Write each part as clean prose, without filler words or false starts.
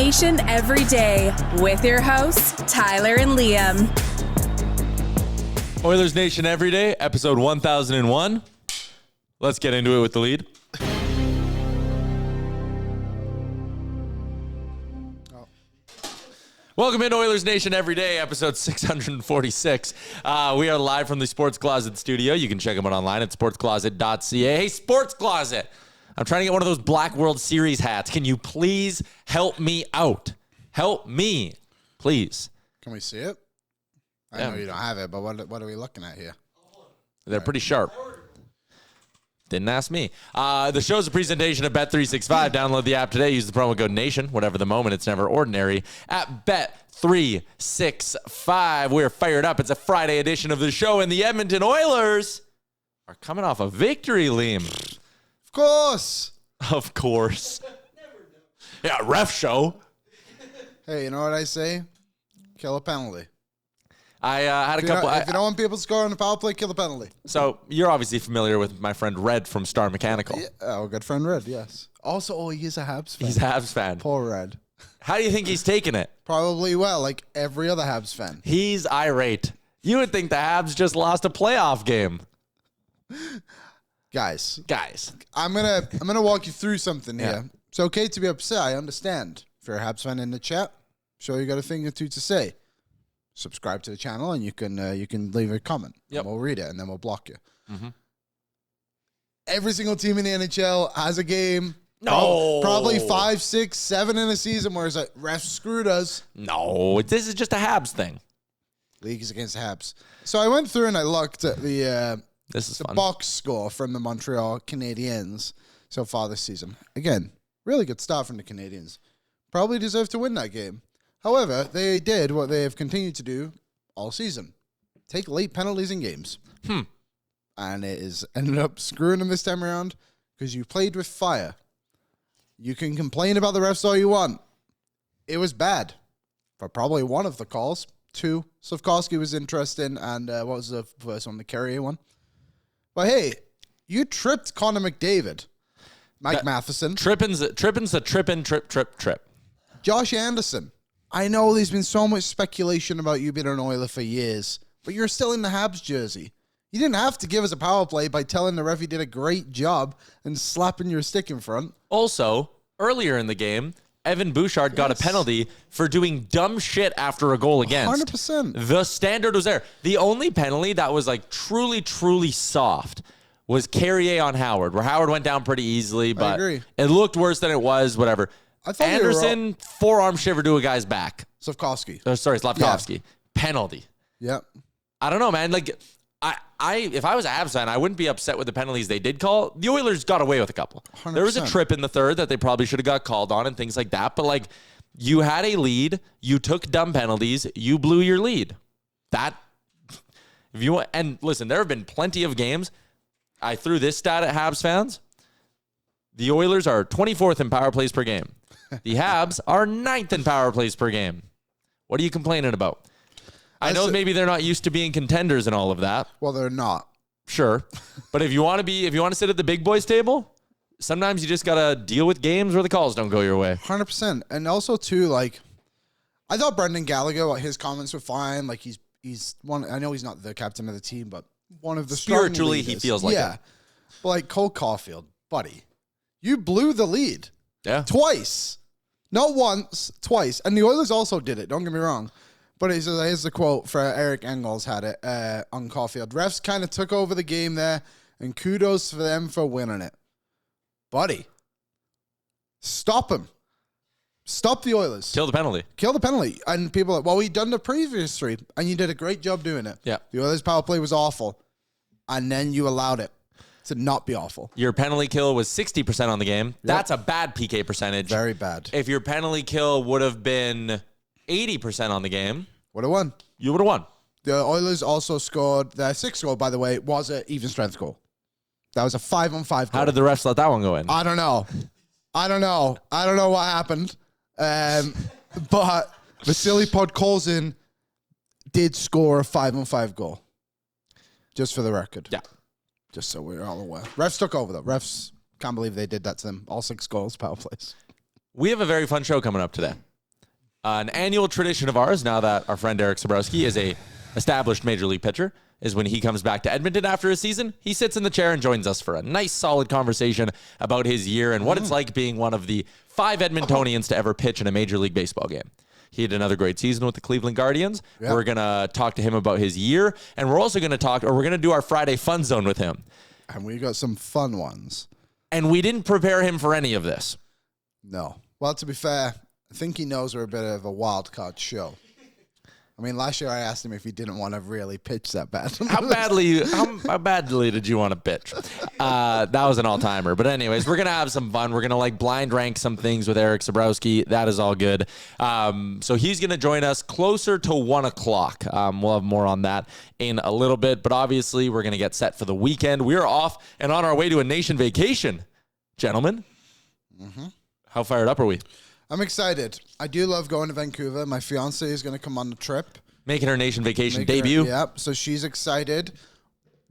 Oilersnation Everyday with your hosts, Tyler and Liam. Oilersnation Everyday, episode 1001. Let's get into it with the lead. Welcome into Oilersnation Everyday, episode 646. We are live from the Sports Closet studio. You can check them out online at sportscloset.ca. Hey, Sports Closet, I'm trying to get one of those Black World Series hats. Can you please help me out? Help me, please. Can we see it? I know you don't have it, but what are we looking at here? They're pretty sharp. Didn't ask me. The show's a presentation of Bet365. Download the app today. Use the promo code NATION. Whatever the moment, it's never ordinary. At Bet365. We're fired up. It's a Friday edition of the show, and the Edmonton Oilers are coming off a victory, Liam. Of course. Of course. Yeah, ref show. Hey, you know what I say? Kill a penalty. I had a couple. If you don't want people to score on the power play, kill the penalty. So you're obviously familiar with my friend Red from Star Mechanical. Yeah, our good friend Red, yes. Also, he's a Habs fan. He's a Habs fan. Poor Red. How do you think he's taking it? Probably well, like every other Habs fan. He's irate. You would think the Habs just lost a playoff game. Guys, I'm gonna walk you through something here. Yeah. It's okay to be upset. I understand. If you're a Habs fan in the chat, sure you got a thing or two to say. Subscribe to the channel and you can leave a comment. Yep. And we'll read it and then we'll block you. Mm-hmm. Every single team in the NHL has a game. No. Probably 5, 6, 7 in a season where it's like, refs screwed us. No, this is just a Habs thing. League is against the Habs. So I went through and I looked at the Fun. box score from the Montreal Canadiens so far this season. Again, really good start from the Canadiens. Probably deserve to win that game. However, they did what they have continued to do all season. Take late penalties in games. And it is ended up screwing them this time around because you played with fire. You can complain about the refs all you want. It was bad for probably one of the calls. 2, Slavkovsky was interesting, and what was the first one, the Carrier one? But hey, you tripped Connor McDavid. Mike Matheson. Trippin's a trip. Josh Anderson. I know there's been so much speculation about you being an Oiler for years, but you're still in the Habs jersey. You didn't have to give us a power play by telling the ref he did a great job and slapping your stick in front. Also, earlier in the game, Evan Bouchard got a penalty for doing dumb shit after a goal against. 100%. The standard was there. The only penalty that was like truly, truly soft was Carrier on Howard, where Howard went down pretty easily, but I agree. It looked worse than it was, whatever. I thought Anderson, forearm shiver to a guy's back. Slavkovsky. Slavkovsky. Penalty. Yep. I don't know, man. Like, if I was a Habs fan, I wouldn't be upset with the penalties they did call. The Oilers got away with a couple. 100%. There was a trip in the third that they probably should have got called on and things like that. But, like, you had a lead. You took dumb penalties. You blew your lead. And listen, there have been plenty of games. I threw this stat at Habs fans. The Oilers are 24th in power plays per game. The Habs are 9th in power plays per game. What are you complaining about? I know maybe they're not used to being contenders and all of that. Well, they're not. Sure. But if you want to sit at the big boys table, sometimes you just got to deal with games where the calls don't go your way. 100%. And also, too, like, I thought Brendan Gallagher, his comments were fine. Like, he's one, I know he's not the captain of the team, but one of the spiritually, strong he feels like it. But like Cole Caulfield, buddy, you blew the lead. Yeah. Twice. Not once, twice. And the Oilers also did it, don't get me wrong. But here's the quote for Eric Engels had it on Caulfield. Refs kind of took over the game there, and kudos for them for winning it. Buddy, stop him. Stop the Oilers. Kill the penalty. Kill the penalty. And people are like, well, we done the previous 3, and you did a great job doing it. Yeah. The Oilers' power play was awful, and then you allowed it to not be awful. Your penalty kill was 60% on the game. Yep. That's a bad PK percentage. Very bad. If your penalty kill would have been 80% on the game, would have won. You would have won. The Oilers also scored, their 6th goal, by the way, was an even strength goal. That was a 5-on-5 goal. How did the refs let that one go in? I don't know. I don't know what happened. But Vasily Podkolzin did score a 5-on-5 goal. Just for the record. Yeah. Just so we're all aware. Refs took over, though. Refs can't believe they did that to them. All 6 goals, power plays. We have a very fun show coming up today. An annual tradition of ours, now that our friend Eric Sabrowski is a established major league pitcher, is when he comes back to Edmonton after a season, he sits in the chair and joins us for a nice, solid conversation about his year and what it's like being one of the 5 Edmontonians to ever pitch in a Major League Baseball game. He had another great season with the Cleveland Guardians. Yep. We're going to talk to him about his year, and we're also going to we're going to do our Friday Funzone with him. And we got some fun ones. And we didn't prepare him for any of this. No. Well, to be fair, I think he knows we're a bit of a wild card show. I mean, last year I asked him if he didn't want to really pitch that bad. How badly did you want to pitch? That was an all-timer. But anyways, we're going to have some fun. We're going to blind rank some things with Erik Sabrowski. That is all good. So he's going to join us closer to 1 o'clock. We'll have more on that in a little bit. But obviously, we're going to get set for the weekend. We're off and on our way to a nation vacation, gentlemen. Mm-hmm. How fired up are we? I'm excited. I do love going to Vancouver. My fiance is going to come on the trip. Making her nation vacation debut. Yep. So she's excited.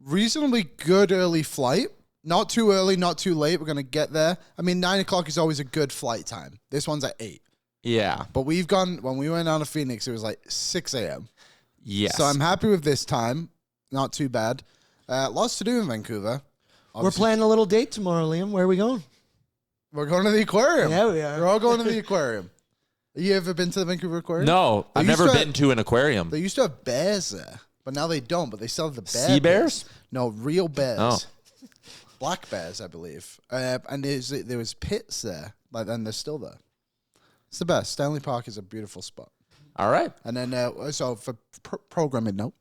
Reasonably good early flight. Not too early, not too late. We're going to get there. I mean, 9 o'clock is always a good flight time. This one's at 8. Yeah. But when we went down to Phoenix, it was 6 a.m. Yes. So I'm happy with this time. Not too bad. Lots to do in Vancouver. Obviously. We're planning a little date tomorrow, Liam. Where are we going? We're going to the aquarium. Yeah, we are. We're all going to the aquarium. You ever been to the Vancouver Aquarium? No, I've never been to an aquarium. They used to have bears there, but now they don't. But they still have the bears. Sea bears? No, real bears. Oh. Black bears, I believe. And there was pits there, and they're still there. It's the best. Stanley Park is a beautiful spot. All right. And then, so for programming note,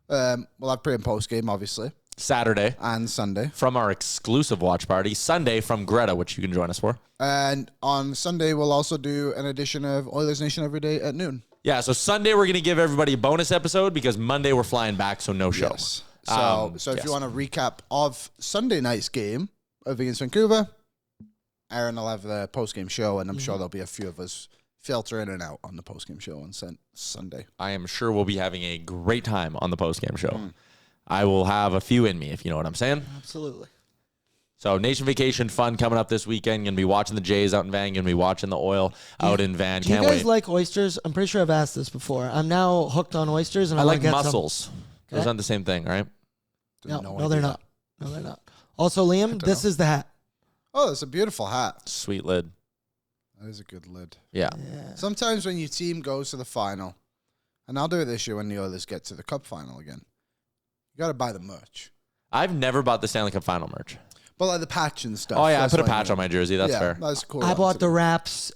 we'll have pre and post game, obviously. Saturday. And Sunday. From our exclusive watch party. Sunday from Greta, which you can join us for. And on Sunday, we'll also do an edition of Oilersnation Everyday at noon. Yeah, so Sunday we're going to give everybody a bonus episode because Monday we're flying back, so no show. Yes. So if you want a recap of Sunday night's game against Vancouver, Aaron will have the post-game show, and I'm sure there'll be a few of us filter in and out on the post-game show on Sunday. I am sure we'll be having a great time on the post-game show. I will have a few in me, if you know what I'm saying. Absolutely. So nation vacation fun coming up this weekend. Going to be watching the Jays out in Van. Going to be watching the Oil out in Van. Do you guys like oysters? I'm pretty sure I've asked this before. I'm now hooked on oysters, and I like get mussels. Okay. Those aren't the same thing, right? No, they're not. No, they're not. Also, Liam, this is the hat. Oh, it's a beautiful hat. Sweet lid. That is a good lid. Yeah. Sometimes when your team goes to the final, and I'll do it this year when the Oilers get to the Cup final again, you got to buy the merch. I've never bought the Stanley Cup final merch. But the patch and stuff. Oh, yeah, I put a patch on my jersey. That's fair. That's cool. I bought the Raps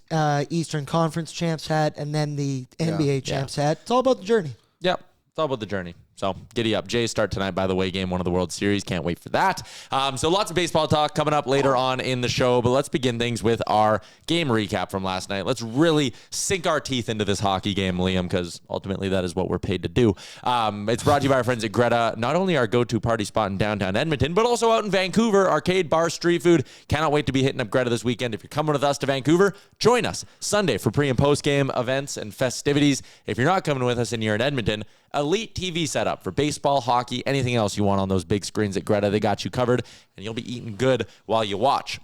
Eastern Conference champs hat and then the NBA champs hat. It's all about the journey. Yep. It's all about the journey. So giddy up. Jays start tonight, by the way, game 1 of the World Series. Can't wait for that. So lots of baseball talk coming up later on in the show, but let's begin things with our game recap from last night. Let's really sink our teeth into this hockey game, Liam, because ultimately that is what we're paid to do. It's brought to you by our friends at Greta, not only our go-to party spot in downtown Edmonton, but also out in Vancouver, arcade, bar, street food. Cannot wait to be hitting up Greta this weekend. If you're coming with us to Vancouver, join us Sunday for pre- and post-game events and festivities. If you're not coming with us and you're in Edmonton, elite TV setup for baseball, hockey, anything else you want on those big screens at Greta. They got you covered, and you'll be eating good while you watch.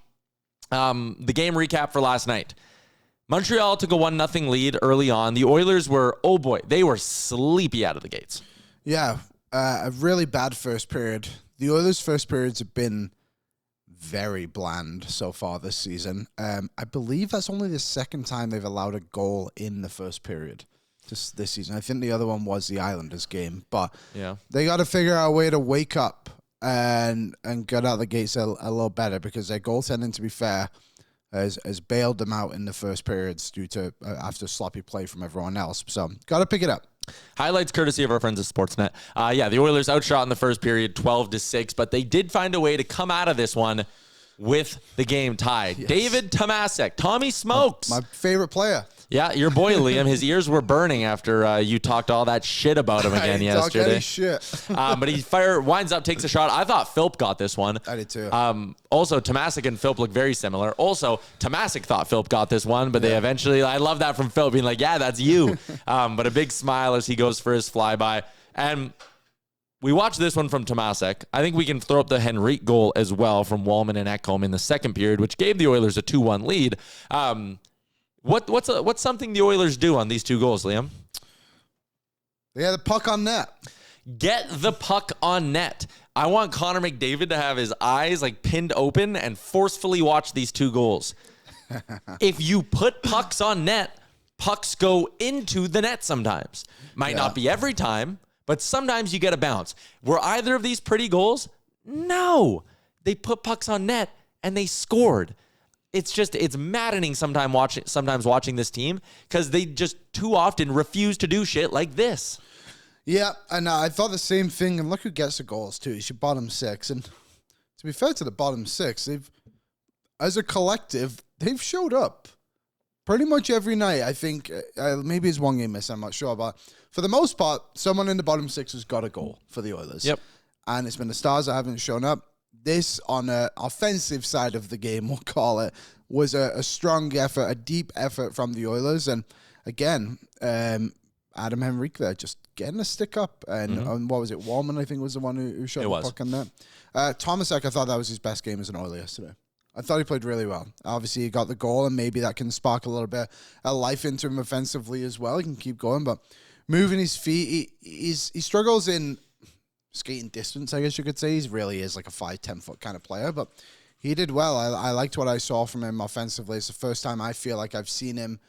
The game recap for last night. Montreal took a 1-0 lead early on. The Oilers were, they were sleepy out of the gates. Yeah, a really bad first period. The Oilers' first periods have been very bland so far this season. I believe that's only the second time they've allowed a goal in the first period this season. I think the other one was the Islanders game, but they got to figure out a way to wake up and get out the gates a little better because their goaltending, to be fair, has bailed them out in the first periods due to after sloppy play from everyone else. So got to pick it up. Highlights courtesy of our friends at Sportsnet. The Oilers outshot in the first period 12-6, but they did find a way to come out of this one with the game tied. Yes. David Tomasek, Tommy Smokes. My favorite player. Yeah, your boy, Liam. His ears were burning after you talked all that shit about him again yesterday. Any shit. But he winds up, takes a shot. I thought Philp got this one. I did too. Also, Tomasek and Philp look very similar. Also, Tomasek thought Philp got this one, but they eventually, I love that from Philp being like, yeah, that's you. But a big smile as he goes for his flyby. And we watched this one from Tomasek. I think we can throw up the Henrique goal as well from Wallman and Ekholm in the second period, which gave the Oilers a 2-1 lead. What's something the Oilers do on these 2 goals, Liam? They had the puck on net. Get the puck on net. I want Connor McDavid to have his eyes like pinned open and forcefully watch these 2 goals. If you put pucks on net, pucks go into the net sometimes. Might not be every time, but sometimes you get a bounce. Were either of these pretty goals? No. They put pucks on net and they scored. It's maddening sometimes watching this team because they just too often refuse to do shit like this. Yeah, and I thought the same thing. And look who gets the goals too. It's your bottom 6. And to be fair to the bottom 6, they've, as a collective, they've showed up pretty much every night. I think maybe it's one game miss. I'm not sure, but for the most part, someone in the bottom 6 has got a goal for the Oilers. Yep. And it's been the Stars that haven't shown up. This, on an offensive side of the game, we'll call it, was a strong effort, a deep effort from the Oilers. And again, Adam Henrique there just getting a stick up. And what was it? Wallman, I think, was the one who shot the puck on that. Tomasek, I thought that was his best game as an Oiler yesterday. I thought he played really well. Obviously, he got the goal, and maybe that can spark a little bit of life into him offensively as well. He can keep going, but moving his feet, he struggles in skating distance, I guess you could say. He really is like a 5-10 foot kind of player, but he did well. I liked what I saw from him offensively. It's the first time I feel like I've seen him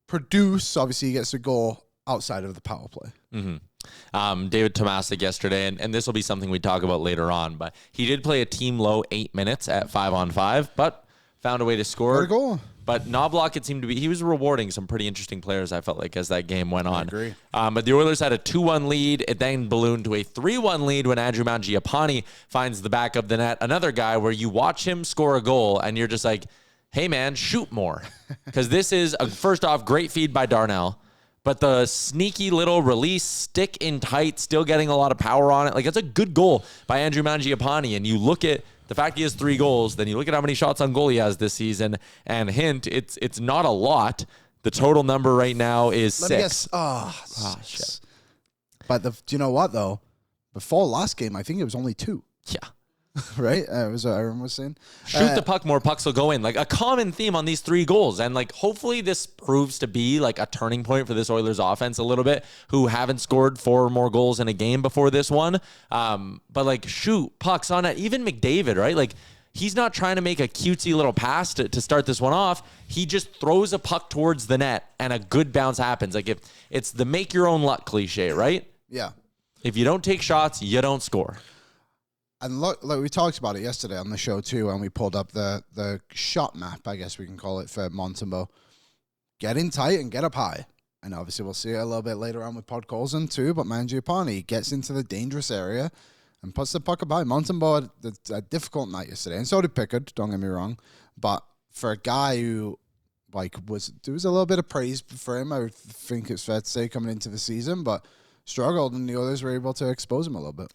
produce. Obviously, he gets a goal outside of the power play. David Tomasek yesterday, and this will be something we talk about later on, but he did play a team low 8 minutes at 5-on-5, but found a way to score. Got a goal. But Knobloch, it seemed to be, he was rewarding some pretty interesting players, I felt like, as that game went on. I agree. But the Oilers had a 2-1 lead. It then ballooned to a 3-1 lead when Andrew Mangiapane finds the back of the net. Another guy where you watch him score a goal, and you're just like, hey, man, shoot more. Because this is, first off, great feed by Darnell. But the sneaky little release, stick in tight, still getting a lot of power on it. Like, it's a good goal by Andrew Mangiapane. And you look at the fact he has 3 goals, then you look at how many shots on goal he has this season, and hint, it's not a lot. The total number right now is 6. Let me guess. Shit. But do you know what, though? Before last game, I think it was only 2. Yeah. Right? It was what Aaron was saying. Shoot the puck more, pucks will go in. Like, a common theme on these 3 goals. And, like, hopefully this proves to be, like, a turning point for this Oilers offense a little bit, who haven't scored 4 or more goals in a game before this one. But, like, shoot pucks on it. Even McDavid, right? Like, he's not trying to make a cutesy little pass to start this one off. He just throws a puck towards the net, and a good bounce happens. Like, if it's the make your own luck cliche, right? Yeah. If you don't take shots, you don't score. And look, like we talked about it yesterday on the show too, when we pulled up the shot map, I guess we can call it, for Montembeault. Get in tight and get up high. And obviously we'll see it a little bit later on with Podkolzin too, but Mangiapane gets into the dangerous area and puts the puck up high. Montembeault had a difficult night yesterday, and so did Pickard, don't get me wrong. But for a guy who, like, there was a little bit of praise for him, I would think it's fair to say, coming into the season, but struggled, and the Oilers were able to expose him a little bit.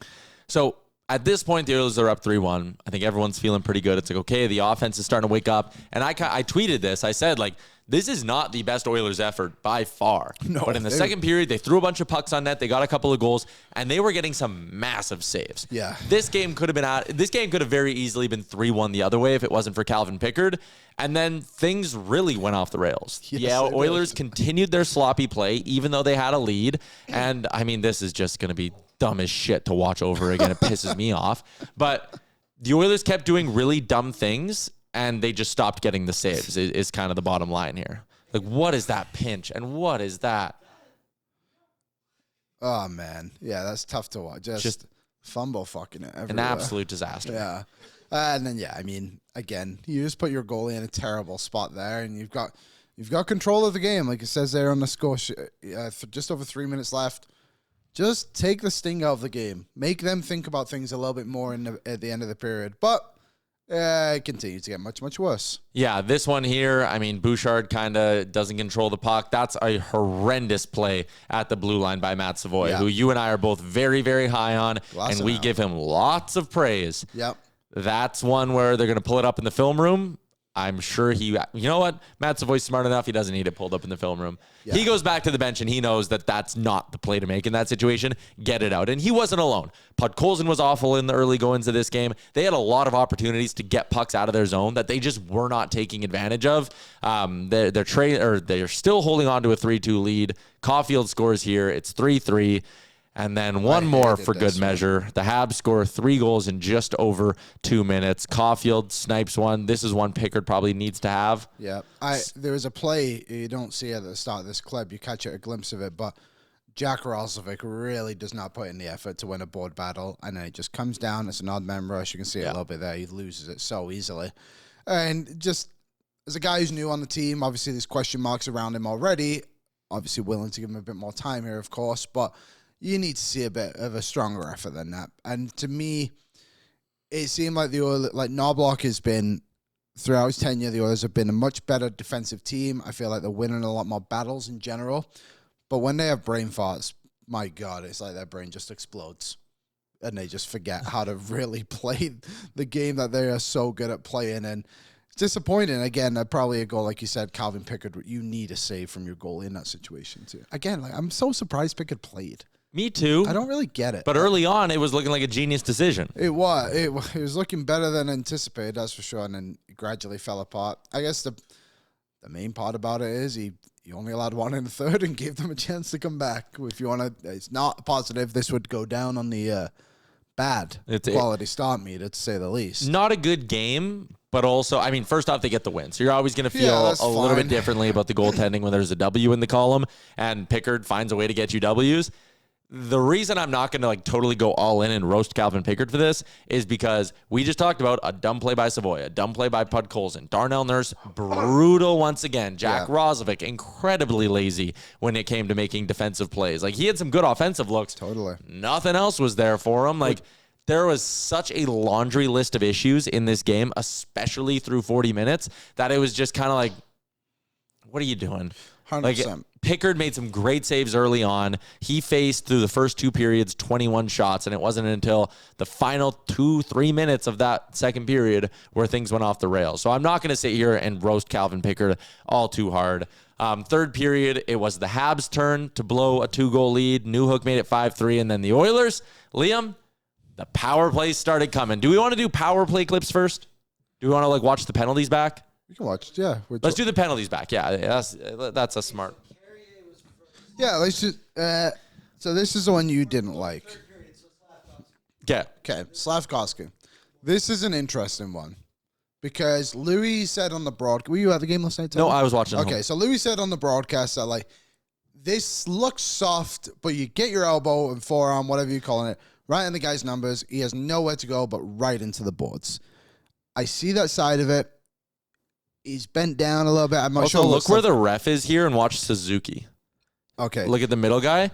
So, at this point, the Oilers are up 3-1. I think everyone's feeling pretty good. It's like, okay, the offense is starting to wake up. And I tweeted this. I said, like, this is not the best Oilers effort by far. No, but in the second period, they threw a bunch of pucks on net. They got a couple of goals, and they were getting some massive saves. Yeah. This game could have very easily been 3-1 the other way if it wasn't for Calvin Pickard. And then things really went off the rails. Yes, Oilers continued their sloppy play, even though they had a lead. And, I mean, this is just going to be dumb as shit to watch over again. It pisses me off. But the Oilers kept doing really dumb things, and they just stopped getting the saves, is kind of the bottom line here. Like, what is that pinch? And what is that? Oh, man. Yeah, that's tough to watch. Just fumble fucking it everywhere. An absolute disaster. Yeah. And then, I mean, again, you just put your goalie in a terrible spot there, and you've got control of the game, like it says there on the score. For just over 3 minutes left. Just take the sting out of the game. Make them think about things a little bit more at the end of the period. But it continues to get much, much worse. Yeah, this one here, I mean, Bouchard kind of doesn't control the puck. That's a horrendous play at the blue line by Matt Savoy, who you and I are both very, very high on, and we give him lots of praise. Yep. That's one where they're going to pull it up in the film room. I'm sure you know what? Matt Savoy's smart enough. He doesn't need it pulled up in the film room. Yeah. He goes back to the bench and he knows that that's not the play to make in that situation. Get it out. And he wasn't alone. Podkolzin was awful in the early goings of this game. They had a lot of opportunities to get pucks out of their zone that they just were not taking advantage of. They're still holding on to a 3-2 lead. Caulfield scores here. It's 3-3. And then one more for good measure. The Habs score 3 goals in just over 2 minutes. Caulfield snipes one. This is one Pickard probably needs to have. Yeah. There was a play you don't see at the start of this clip. You catch a glimpse of it, but Jack Roslovic really does not put in the effort to win a board battle. And then it just comes down. It's an odd man rush. You can see it a little bit there. He loses it so easily. And just as a guy who's new on the team, obviously there's question marks around him already. Obviously willing to give him a bit more time here, of course. But you need to see a bit of a stronger effort than that. And to me, it seemed like the Oilers, like Knobloch has been, throughout his tenure, the Oilers have been a much better defensive team. I feel like they're winning a lot more battles in general. But when they have brain farts, my God, it's like their brain just explodes. And they just forget how to really play the game that they are so good at playing. And it's disappointing. Again, probably a goal, like you said, Calvin Pickard, you need a save from your goal in that situation too. Again, like I'm so surprised Pickard played. Me too. I don't really get it. But early on, it was looking like a genius decision. It was looking better than anticipated, that's for sure, and then it gradually fell apart. I guess the main part about it is he only allowed one in the third and gave them a chance to come back. If you want to, it's not positive. This would go down on the bad quality start meter, to say the least. Not a good game, but also, I mean, first off, they get the win. So you're always going to feel a little bit differently about the goaltending when there's a W in the column, and Pickard finds a way to get you Ws. The reason I'm not going to totally go all in and roast Calvin Pickard for this is because we just talked about a dumb play by Savoy, a dumb play by Podkolzin. Darnell Nurse, brutal once again. Jack Roslovic, incredibly lazy when it came to making defensive plays. Like, he had some good offensive looks. Totally. Nothing else was there for him. Like, there was such a laundry list of issues in this game, especially through 40 minutes, that it was just kind of like, what are you doing? 100%. Like, Pickard made some great saves early on. He faced through the first 2 periods 21 shots, and it wasn't until the final 2-3 minutes of that second period where things went off the rails. So I'm not going to sit here and roast Calvin Pickard all too hard. Third period, it was the Habs' turn to blow a 2-goal lead. Newhook made it 5-3, and then the Oilers. Liam, the power plays started coming. Do we want to do power play clips first? Do we want to watch the penalties back? We can watch, yeah. Let's do the penalties back. Yeah, that's a smart. Yeah, let's just. So this is the one you didn't like. Okay, Slavkovsky. This is an interesting one because Louis said on the broadcast. Were you at the game last night, Tom? No, I was watching. Okay, so Louis said on the broadcast that this looks soft, but you get your elbow and forearm, whatever you're calling it, right in the guy's numbers. He has nowhere to go but right into the boards. I see that side of it. He's bent down a little bit. I'm not sure. Look where the ref is here and watch Suzuki. Okay. Look at the middle guy.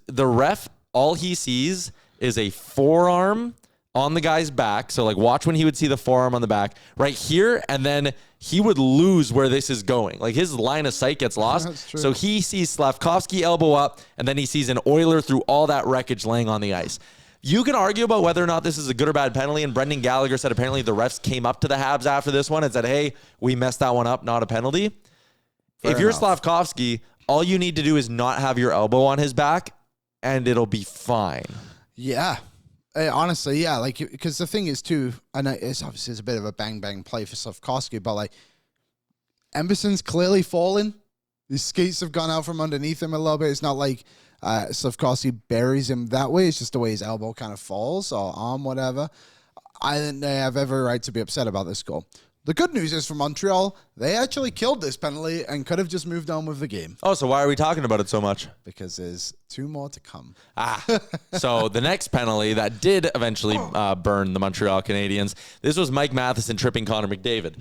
The ref, all he sees is a forearm on the guy's back. So, watch when he would see the forearm on the back right here, and then he would lose where this is going. His line of sight gets lost. That's true. So he sees Slavkovsky elbow up, and then he sees an Oiler through all that wreckage laying on the ice. You can argue about whether or not this is a good or bad penalty, and Brendan Gallagher said apparently the refs came up to the Habs after this one and said, hey, we messed that one up, not a penalty. If you're Slavkovsky, all you need to do is not have your elbow on his back, and it'll be fine. Yeah. Honestly, yeah. Because the thing is, too, I know it's a bit of a bang-bang play for Slavkovsky, but, Emerson's clearly fallen. His skates have gone out from underneath him a little bit. It's not like Slavkovsky buries him that way. It's just the way his elbow kind of falls or arm, whatever. I think they have every right to be upset about this goal. The good news is for Montreal, they actually killed this penalty and could have just moved on with the game. Oh, so why are we talking about it so much? Because there's 2 more to come. So the next penalty that did eventually burn the Montreal Canadiens, this was Mike Matheson tripping Connor McDavid.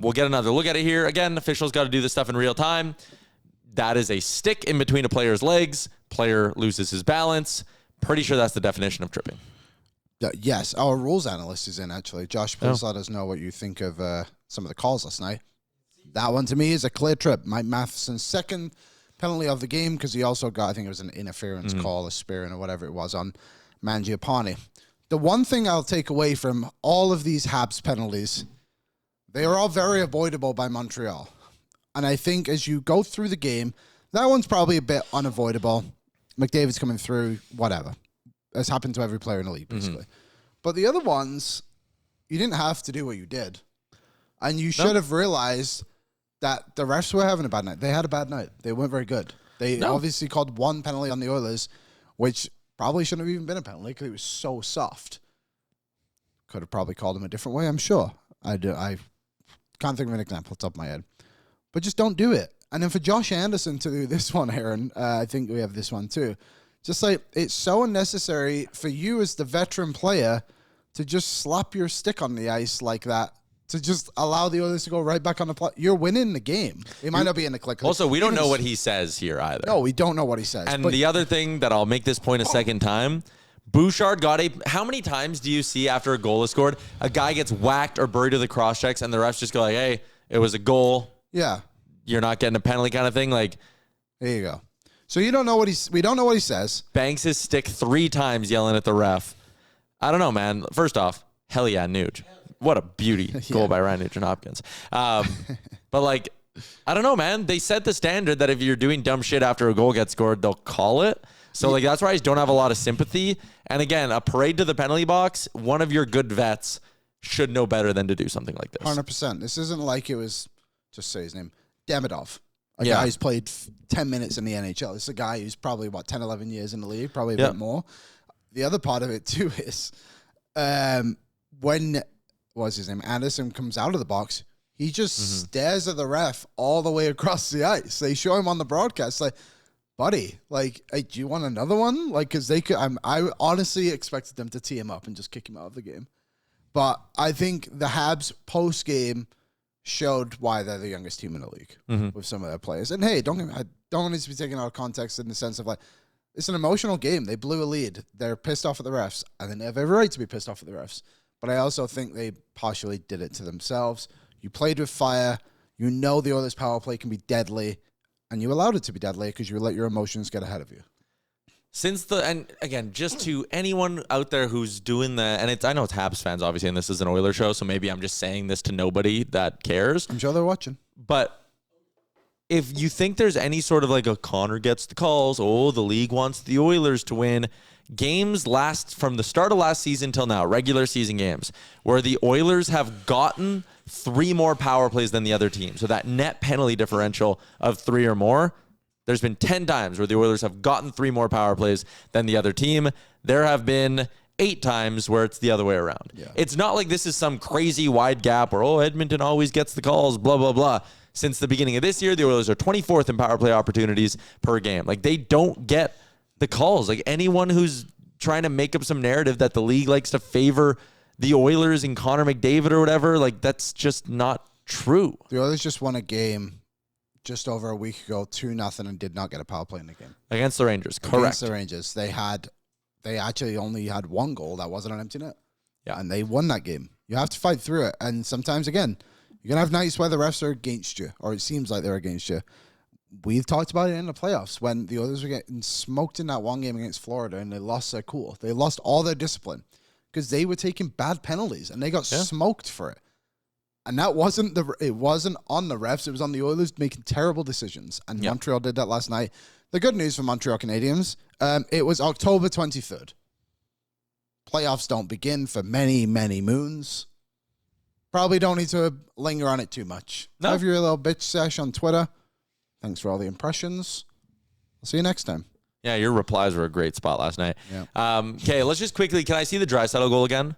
We'll get another look at it here. Again, officials got to do this stuff in real time. That is a stick in between a player's legs. Player loses his balance. Pretty sure that's the definition of tripping. Yes, our rules analyst is in, actually. Josh, please let us know what you think of some of the calls last night. That one, to me, is a clear trip. Mike Matheson's second penalty of the game, because he also got, I think it was an interference call, a spearing or whatever it was, on Mangiapane. The one thing I'll take away from all of these Habs penalties, They are all very avoidable by Montreal. And I think as you go through the game, that one's probably a bit unavoidable. McDavid's coming through, whatever. That's happened to every player in the league, basically. But the other ones, you didn't have to do what you did. And you should have realized that the refs were having a bad night. They had a bad night. They weren't very good. They obviously called one penalty on the Oilers, which probably shouldn't have even been a penalty because it was so soft. Could have probably called him a different way, I'm sure. I can't think of an example off the top of my head. But just don't do it. And then for Josh Anderson to do this one, Aaron, I think we have this one too. Just like, it's so unnecessary for you as the veteran player to just slap your stick on the ice like that, to just allow the Oilers to go right back on the play. You're winning the game. It might not be in the click. Also, we don't know what he says here either. No, we don't know what he says. And the other thing that I'll make this point a second time, Bouchard got how many times do you see after a goal is scored, a guy gets whacked or buried to the cross checks and the refs just go like, hey, it was a goal. Yeah. You're not getting a penalty kind of thing. Like, there you go. So we don't know what he says. Banks his stick 3 times yelling at the ref. I don't know, man. First off, hell yeah, Nuge. What a beauty goal by Ryan Nugent-Hopkins. But like, I don't know, man. They set the standard that if you're doing dumb shit after a goal gets scored, they'll call it. So like, that's why I just don't have a lot of sympathy. And again, a parade to the penalty box, one of your good vets should know better than to do something like this. 100%. This isn't like it was, just say his name, Demidov. A guy who's played 10 minutes in the NHL. This is a guy who's probably, 10, 11 years in the league, probably a bit more. The other part of it, too, is when, what's his name, Anderson comes out of the box, he just stares at the ref all the way across the ice. They show him on the broadcast, like, buddy, like, hey, do you want another one? Like, because they could, I honestly expected them to tee him up and just kick him out of the game. But I think the Habs post-game showed why they're the youngest team in the league with some of their players. And hey, I don't want it to be taken out of context in the sense of like, it's an emotional game. They blew a lead. They're pissed off at the refs, and they have every right to be pissed off at the refs. But I also think they partially did it to themselves. You played with fire. You know the Oilers' power play can be deadly, and you allowed it to be deadly because you let your emotions get ahead of you. And again, just to anyone out there who's doing I know it's Habs fans, obviously, and this is an Oilers show, so maybe I'm just saying this to nobody that cares. I'm sure they're watching. But if you think there's any sort of like a Connor gets the calls, the league wants the Oilers to win, games last from the start of last season till now, regular season games, where the Oilers have gotten 3 more power plays than the other team. So that net penalty differential of 3 or more, there's been 10 times where the Oilers have gotten 3 more power plays than the other team. There have been 8 times where it's the other way around. Yeah. It's not like this is some crazy wide gap where, Edmonton always gets the calls, blah, blah, blah. Since the beginning of this year, the Oilers are 24th in power play opportunities per game. Like, they don't get the calls. Like, anyone who's trying to make up some narrative that the league likes to favor the Oilers and Connor McDavid or whatever, like, that's just not true. The Oilers just won a game just over a week ago, 2-0, and did not get a power play in the game. Against the Rangers, correct. Against the Rangers. They actually only had 1 goal that wasn't an empty net. Yeah. And they won that game. You have to fight through it. And sometimes, again, you're going to have nights where the refs are against you, or it seems like they're against you. We've talked about it in the playoffs when the Oilers were getting smoked in that one game against Florida and they lost their cool. They lost all their discipline because they were taking bad penalties and they got smoked for it. And that wasn't it wasn't on the refs. It was on the Oilers making terrible decisions. And Montreal did that last night. The good news for Montreal Canadiens, it was October 23rd. Playoffs don't begin for many, many moons. Probably don't need to linger on it too much. No. Have your little bitch sesh on Twitter. Thanks for all the impressions. I'll see you next time. Yeah, your replies were a great spot last night. Yeah. Okay, let's just quickly, can I see the Draisaitl goal again?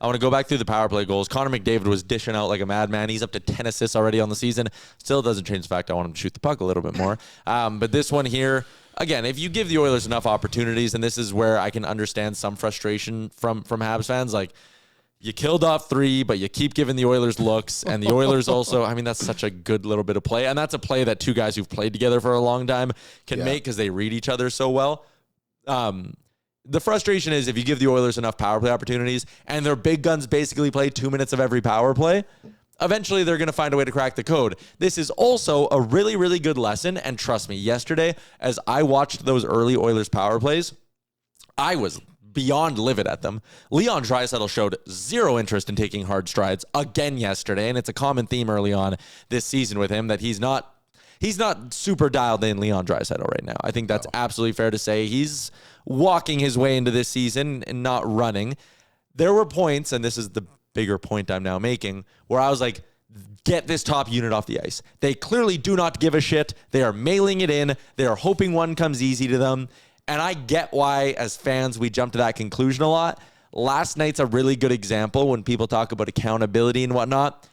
I want to go back through the power play goals. Connor McDavid was dishing out like a madman. He's up to 10 assists already on the season. Still doesn't change the fact I want him to shoot the puck a little bit more. But this one here, again, if you give the Oilers enough opportunities, and this is where I can understand some frustration from Habs fans, like, you killed off 3, but you keep giving the Oilers looks, and the Oilers also, I mean, that's such a good little bit of play, and that's a play that 2 guys who've played together for a long time can make because they read each other so well. The frustration is if you give the Oilers enough power play opportunities and their big guns basically play 2 minutes of every power play, eventually they're going to find a way to crack the code. This is also a really, really good lesson, and trust me, yesterday, as I watched those early Oilers power plays, I was beyond livid at them. Leon Draisaitl showed zero interest in taking hard strides again yesterday, and it's a common theme early on this season with him that he's not super dialed in Leon Draisaitl right now. I think that's absolutely fair to say. He's walking his way into this season and not running. There were points, and this is the bigger point I'm now making, where I was like, get this top unit off the ice. They clearly do not give a shit. They are mailing it in. They are hoping one comes easy to them. And I get why, as fans, we jump to that conclusion a lot. Last night's a really good example when people talk about accountability and whatnot.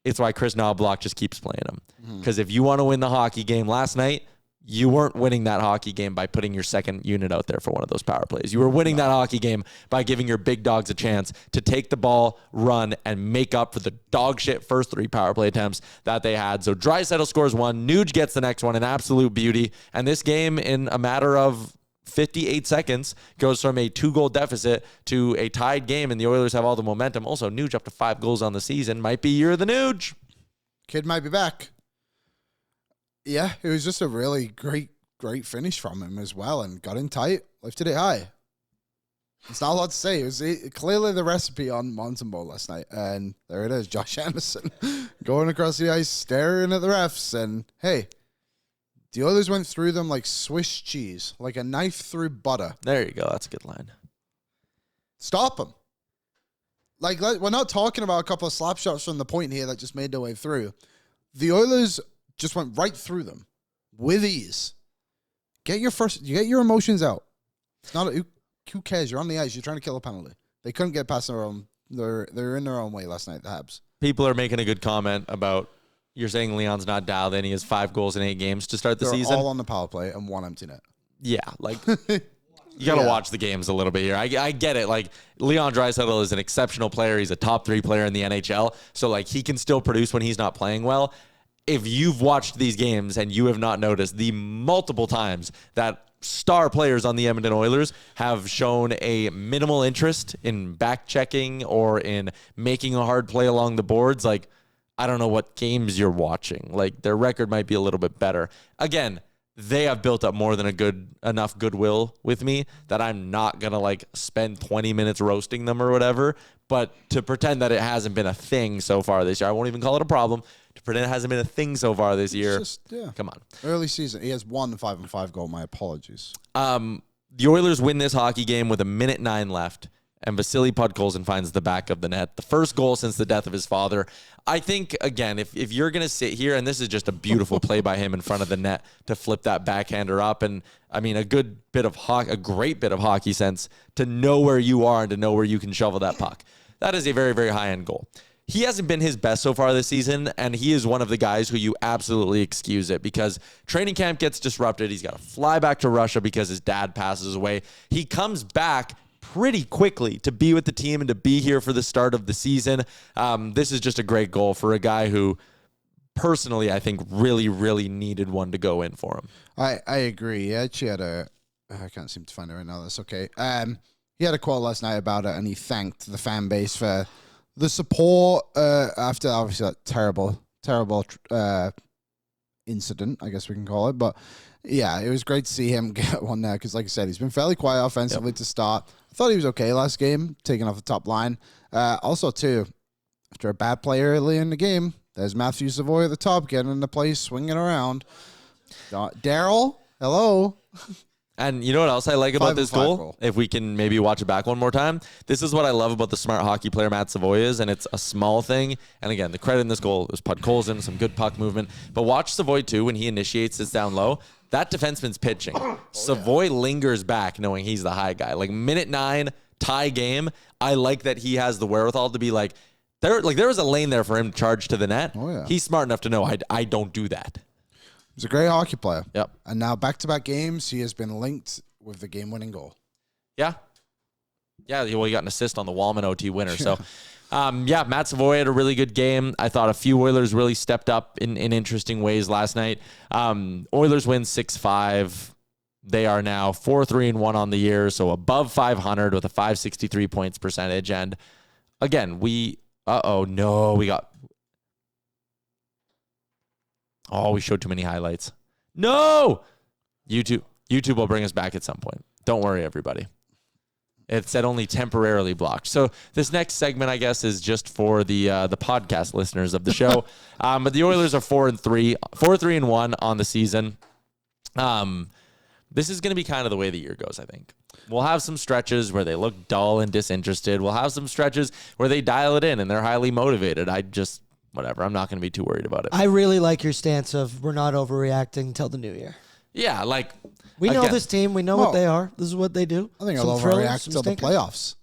It's why Chris Knobloch just keeps playing him. Because if you want to win the hockey game last night, you weren't winning that hockey game by putting your second unit out there for one of those power plays. You were winning that hockey game by giving your big dogs a chance to take the ball, run, and make up for the dog shit first 3 power play attempts that they had. So Draisaitl scores 1, Nuge gets the next one, an absolute beauty. And this game, in a matter of 58 seconds, goes from a 2-goal deficit to a tied game, and the Oilers have all the momentum. Also, Nuge up to 5 goals on the season. Might be year of the Nuge. Kid might be back. Yeah, it was just a really great finish from him as well, and got in tight, lifted it high. It's not a lot to say. It was clearly the recipe on Mountain Bowl last night, and there it is, Josh Anderson going across the ice, staring at the refs, and hey, the Oilers went through them like Swiss cheese, like a knife through butter. There you go. That's a good line. Stop them. Like, we're not talking about a couple of slap shots from the point here that just made their way through. The Oilers just went right through them with ease. Get your emotions out. It's not who cares? You're on the ice. You're trying to kill a penalty. They couldn't get past their own. They're in their own way last night. The Habs. People are making a good comment about, you're saying Leon's not dialed in. He has 5 goals in 8 games to start the season. All on the power play and 1 empty net. Yeah, like you got to watch the games a little bit here. I get it. Like, Leon Draisaitl is an exceptional player. He's a top 3 player in the NHL. So like, he can still produce when he's not playing well. If you've watched these games and you have not noticed the multiple times that star players on the Edmonton Oilers have shown a minimal interest in back checking or in making a hard play along the boards, like, I don't know what games you're watching. Like, their record might be a little bit better. Again, they have built up more than enough goodwill with me that I'm not going to like spend 20 minutes roasting them or whatever. But to pretend that it hasn't been a thing so far this year, I won't even call it a problem. To pretend it hasn't been a thing so far this year. Come on. Early season. He has 1 5-5 goal. My apologies. The Oilers win this hockey game with 1:09 left. And Vasily Podkolzin finds the back of the net. The first goal since the death of his father. I think, again, if you're going to sit here, and this is just a beautiful play by him in front of the net to flip that backhander up. And, I mean, a great bit of hockey sense to know where you are and to know where you can shovel that puck. That is a very, very high-end goal. He hasn't been his best so far this season, and he is one of the guys who you absolutely excuse it because training camp gets disrupted. He's got to fly back to Russia because his dad passes away. He comes back pretty quickly to be with the team and to be here for the start of the season. This is just a great goal for a guy who, personally, I think really, really needed one to go in for him. I agree. He actually had I can't seem to find it right now. That's okay. He had a quote last night about it, and he thanked the fan base for the support after, obviously, that terrible incident, I guess we can call it. But, yeah, it was great to see him get one there because, like I said, he's been fairly quiet offensively to start. I thought he was okay last game, taking off the top line. Also, too, after a bad play early in the game, there's Matthew Savoy at the top, getting into place, swinging around. Daryl, hello. And you know what else I like about this goal? If we can maybe watch it back one more time. This is what I love about the smart hockey player Matt Savoy is, and it's a small thing. And again, the credit in this goal is Podkolzin, some good puck movement. But watch Savoy, too, when he initiates this down low. That defenseman's pitching. Savoy lingers back knowing he's the high guy. Like, 1:09, tie game. I like that he has the wherewithal to be like, there was a lane there for him to charge to the net. Oh, yeah. He's smart enough to know I don't do that. He's a great hockey player. Yep. And now back-to-back games, he has been linked with the game-winning goal. Yeah. Yeah, well, he got an assist on the Wallman OT winner. So, Matt Savoy had a really good game. I thought a few Oilers really stepped up in interesting ways last night. Oilers win 6-5. They are now 4-3-1 on the year, so above 500 with a 563 points percentage. And again, we showed too many highlights. No! YouTube will bring us back at some point. Don't worry, everybody. It said only temporarily blocked. So this next segment, I guess, is just for the podcast listeners of the show. But the Oilers are 4-3-1 on the season. This is going to be kind of the way the year goes, I think. We'll have some stretches where they look dull and disinterested. We'll have some stretches where they dial it in and they're highly motivated. Whatever. I'm not going to be too worried about it. I really like your stance of we're not overreacting until the new year. Yeah, like... We know this team. We know what they are. This is what they do. I think I'll overreact until the playoffs.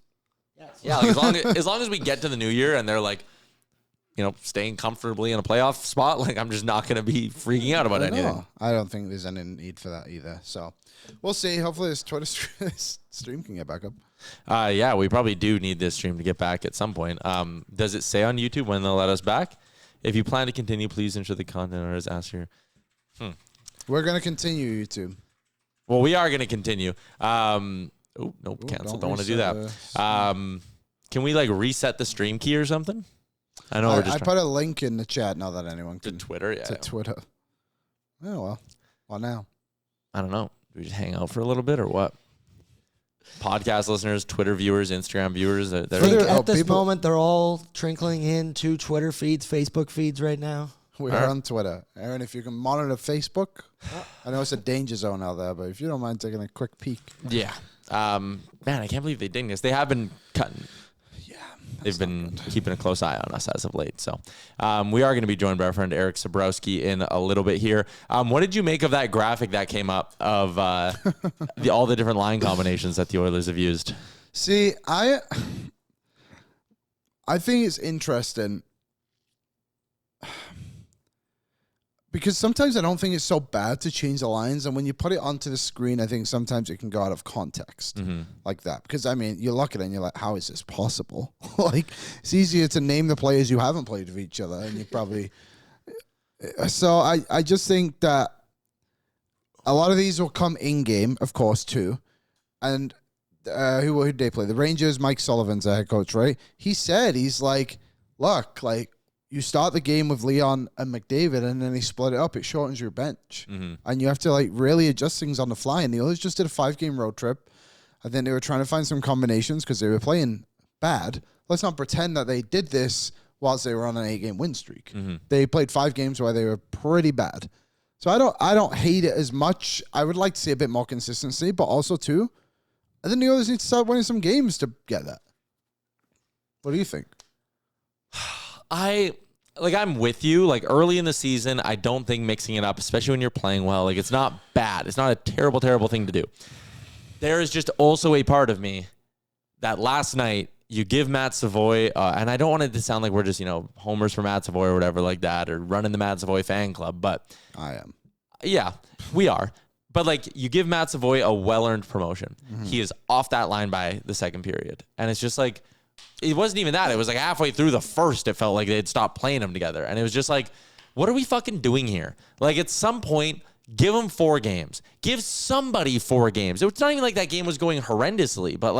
Yeah, like as long as we get to the new year and they're like, staying comfortably in a playoff spot, like I'm just not going to be freaking out about anything. I don't think there's any need for that either. So we'll see. Hopefully this Twitter stream can get back up. Yeah, we probably do need this stream to get back at some point. Does it say on YouTube when they'll let us back? If you plan to continue, please ensure the content owners ask your... We're going to continue YouTube. Well, we are going to continue. Nope, cancel. Don't want to do that. Can we reset the stream key or something? I know I put a link in the chat now that anyone can. To Twitter, yeah. To Twitter. Oh, well. What now? I don't know. Do we just hang out for a little bit or what? Podcast listeners, Twitter viewers, Instagram viewers. At this moment, they're all trickling into Twitter feeds, Facebook feeds right now. We are on Twitter. Aaron, if you can monitor Facebook, I know it's a danger zone out there, but if you don't mind taking a quick peek. Yeah. Man, I can't believe they ding this. They have been cutting. Yeah. They've been keeping a close eye on us as of late. So we are going to be joined by our friend Eric Sabrowski in a little bit here. What did you make of that graphic that came up of all the different line combinations that the Oilers have used? See, I think it's interesting. Because sometimes I don't think it's so bad to change the lines. And when you put it onto the screen, I think sometimes it can go out of context like that. Because, you look at it and you're like, how is this possible? It's easier to name the players you haven't played with each other. And you probably... So I just think that a lot of these will come in-game, of course, too. And who did they play? The Rangers, Mike Sullivan's the head coach, right? He's like, look, you start the game with Leon and McDavid, and then they split it up. It shortens your bench. And you have to, really adjust things on the fly. And the Oilers just did a 5-game road trip. And then they were trying to find some combinations because they were playing bad. Let's not pretend that they did this whilst they were on an 8-game win streak. They played 5 games where they were pretty bad. So I don't hate it as much. I would like to see a bit more consistency, but also, too, I think the Oilers need to start winning some games to get that. What do you think? I'm with you. Early in the season, I don't think mixing it up, especially when you're playing well, it's not bad. It's not a terrible, terrible thing to do. There is just also a part of me that last night you give Matt Savoy, and I don't want it to sound like we're just, homers for Matt Savoy or whatever like that, or running the Matt Savoy fan club, but I am. Yeah, we are. But you give Matt Savoy a well-earned promotion. He is off that line by the second period. And it's just it wasn't even that. It was halfway through the first, it felt like they'd stopped playing him together. And it was just what are we fucking doing here? At some point, give him 4 games. Give somebody 4 games. It's not even like that game was going horrendously, but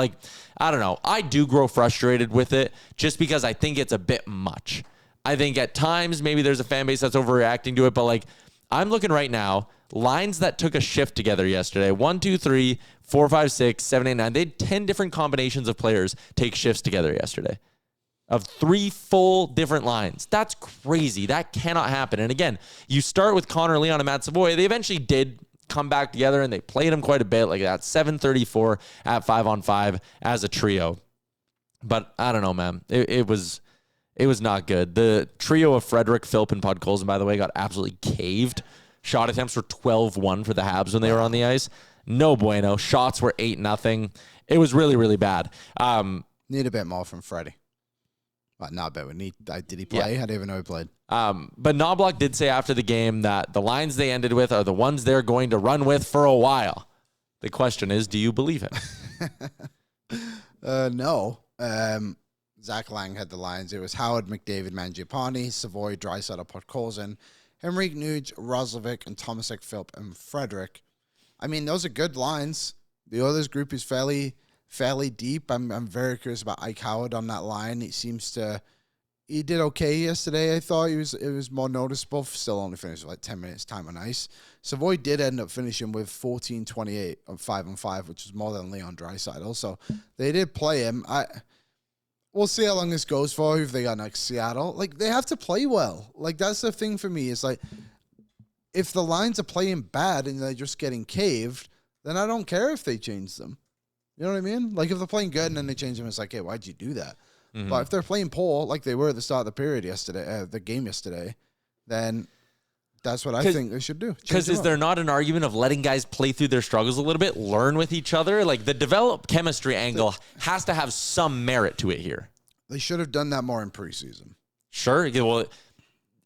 I don't know. I do grow frustrated with it just because I think it's a bit much. I think at times maybe there's a fan base that's overreacting to it, but I'm looking right now, lines that took a shift together yesterday. 1, 2, 3, 4, 5, 6, 7, 8, 9. They had 10 different combinations of players take shifts together yesterday. Of 3 full different lines. That's crazy. That cannot happen. And again, you start with Connor Leon and Matt Savoy. They eventually did come back together and they played him quite a bit, that 7:34 at 5-on-5 as a trio. But I don't know, man. It was not good. The trio of Frederick, Philp, and Podkolzin, by the way, got absolutely caved. Shot attempts were 12-1 for the Habs when they were on the ice. No bueno. Shots were 8-0. It was really, really bad. Need a bit more from Freddie. Well, not a bit. Did he play? Yeah. I didn't even know he played. But Knobloch did say after the game that the lines they ended with are the ones they're going to run with for a while. The question is, do you believe him? No. Zach Lang had the lines. It was Howard, McDavid, Mangiapane, Savoy, Draisaitl, Podkolzin, Henrik Nuge, Roslovic, and Tomasek, Philp, and Frederick. Those are good lines. The Oilers group is fairly deep. I'm very curious about Ike Howard on that line. It seems to he did okay yesterday. I thought it was more noticeable. Still only finished with like 10 minutes time on ice. Savoy did end up finishing with 14-28 on 5-on-5, which is more than Leon Draisaitl. So they did play him. We'll see how long this goes for. If they got next Seattle, like they have to play well. Like that's the thing for me. Is like if the lines are playing bad and they're just getting caved, then I don't care if they change them. You know what I mean? Like if they're playing good and then they change them, it's like, hey, why'd you do that? Mm-hmm. But if they're playing poor, like they were at the start of the period yesterday, the game yesterday, then that's what I think they should do. Because is there not an argument of letting guys play through their struggles a little bit, learn with each other? Like the develop chemistry angle has to have some merit to it here. They should have done that more in preseason. Sure. Well,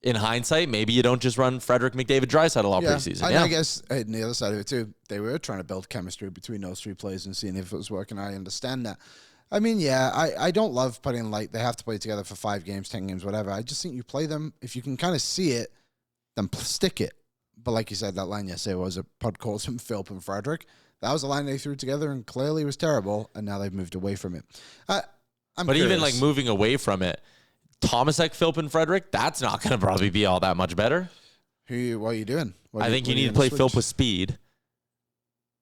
in hindsight, maybe you don't just run Frederick McDavid Draisaitl all preseason. I guess on the other side of it too, they were trying to build chemistry between those three players and seeing if it was working. I understand that. I mean, I don't love putting like they have to play together for 5 games, 10 games, whatever. I just think you play them if you can kind of see it, then stick it. But like you said, that line yesterday was a Podkolzin, Philp, and Frederick. That was a line they threw together and clearly was terrible, and now they've moved away from it. But curious. Even like moving away from it, Tomasek, Philp, and Frederick, that's not going to probably be all that much better. What are you doing? I think you need to play Philp with speed.